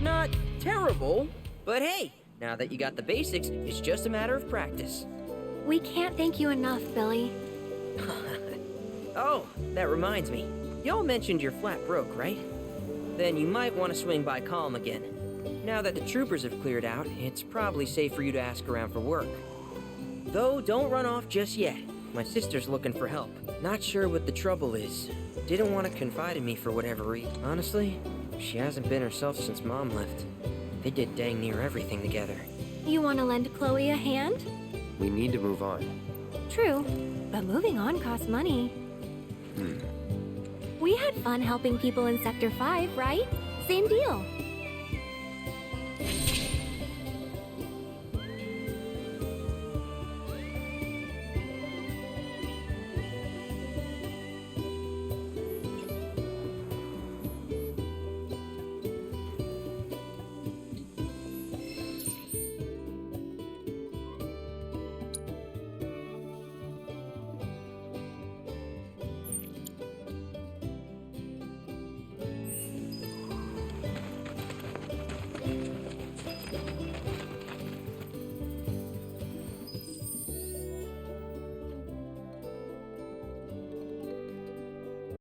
Not terrible, but hey, now that you got the basics, it's just a matter of practice. We can't thank you enough, Billy. Oh, that reminds me. Y'all mentioned your flat broke, right? Then you might want to swing by Calm again. Now that the troopers have cleared out, it's probably safe for you to ask around for work. Though, don't run off just yet. My sister's looking for help. Not sure what the trouble is. Didn't want to confide in me for whatever reason. Honestly, she hasn't been herself since Mom left. They did dang near everything together. You want to lend Chloe a hand? We need to move on. True, but moving on costs money. We had fun helping people in Sector 5, right? Same deal.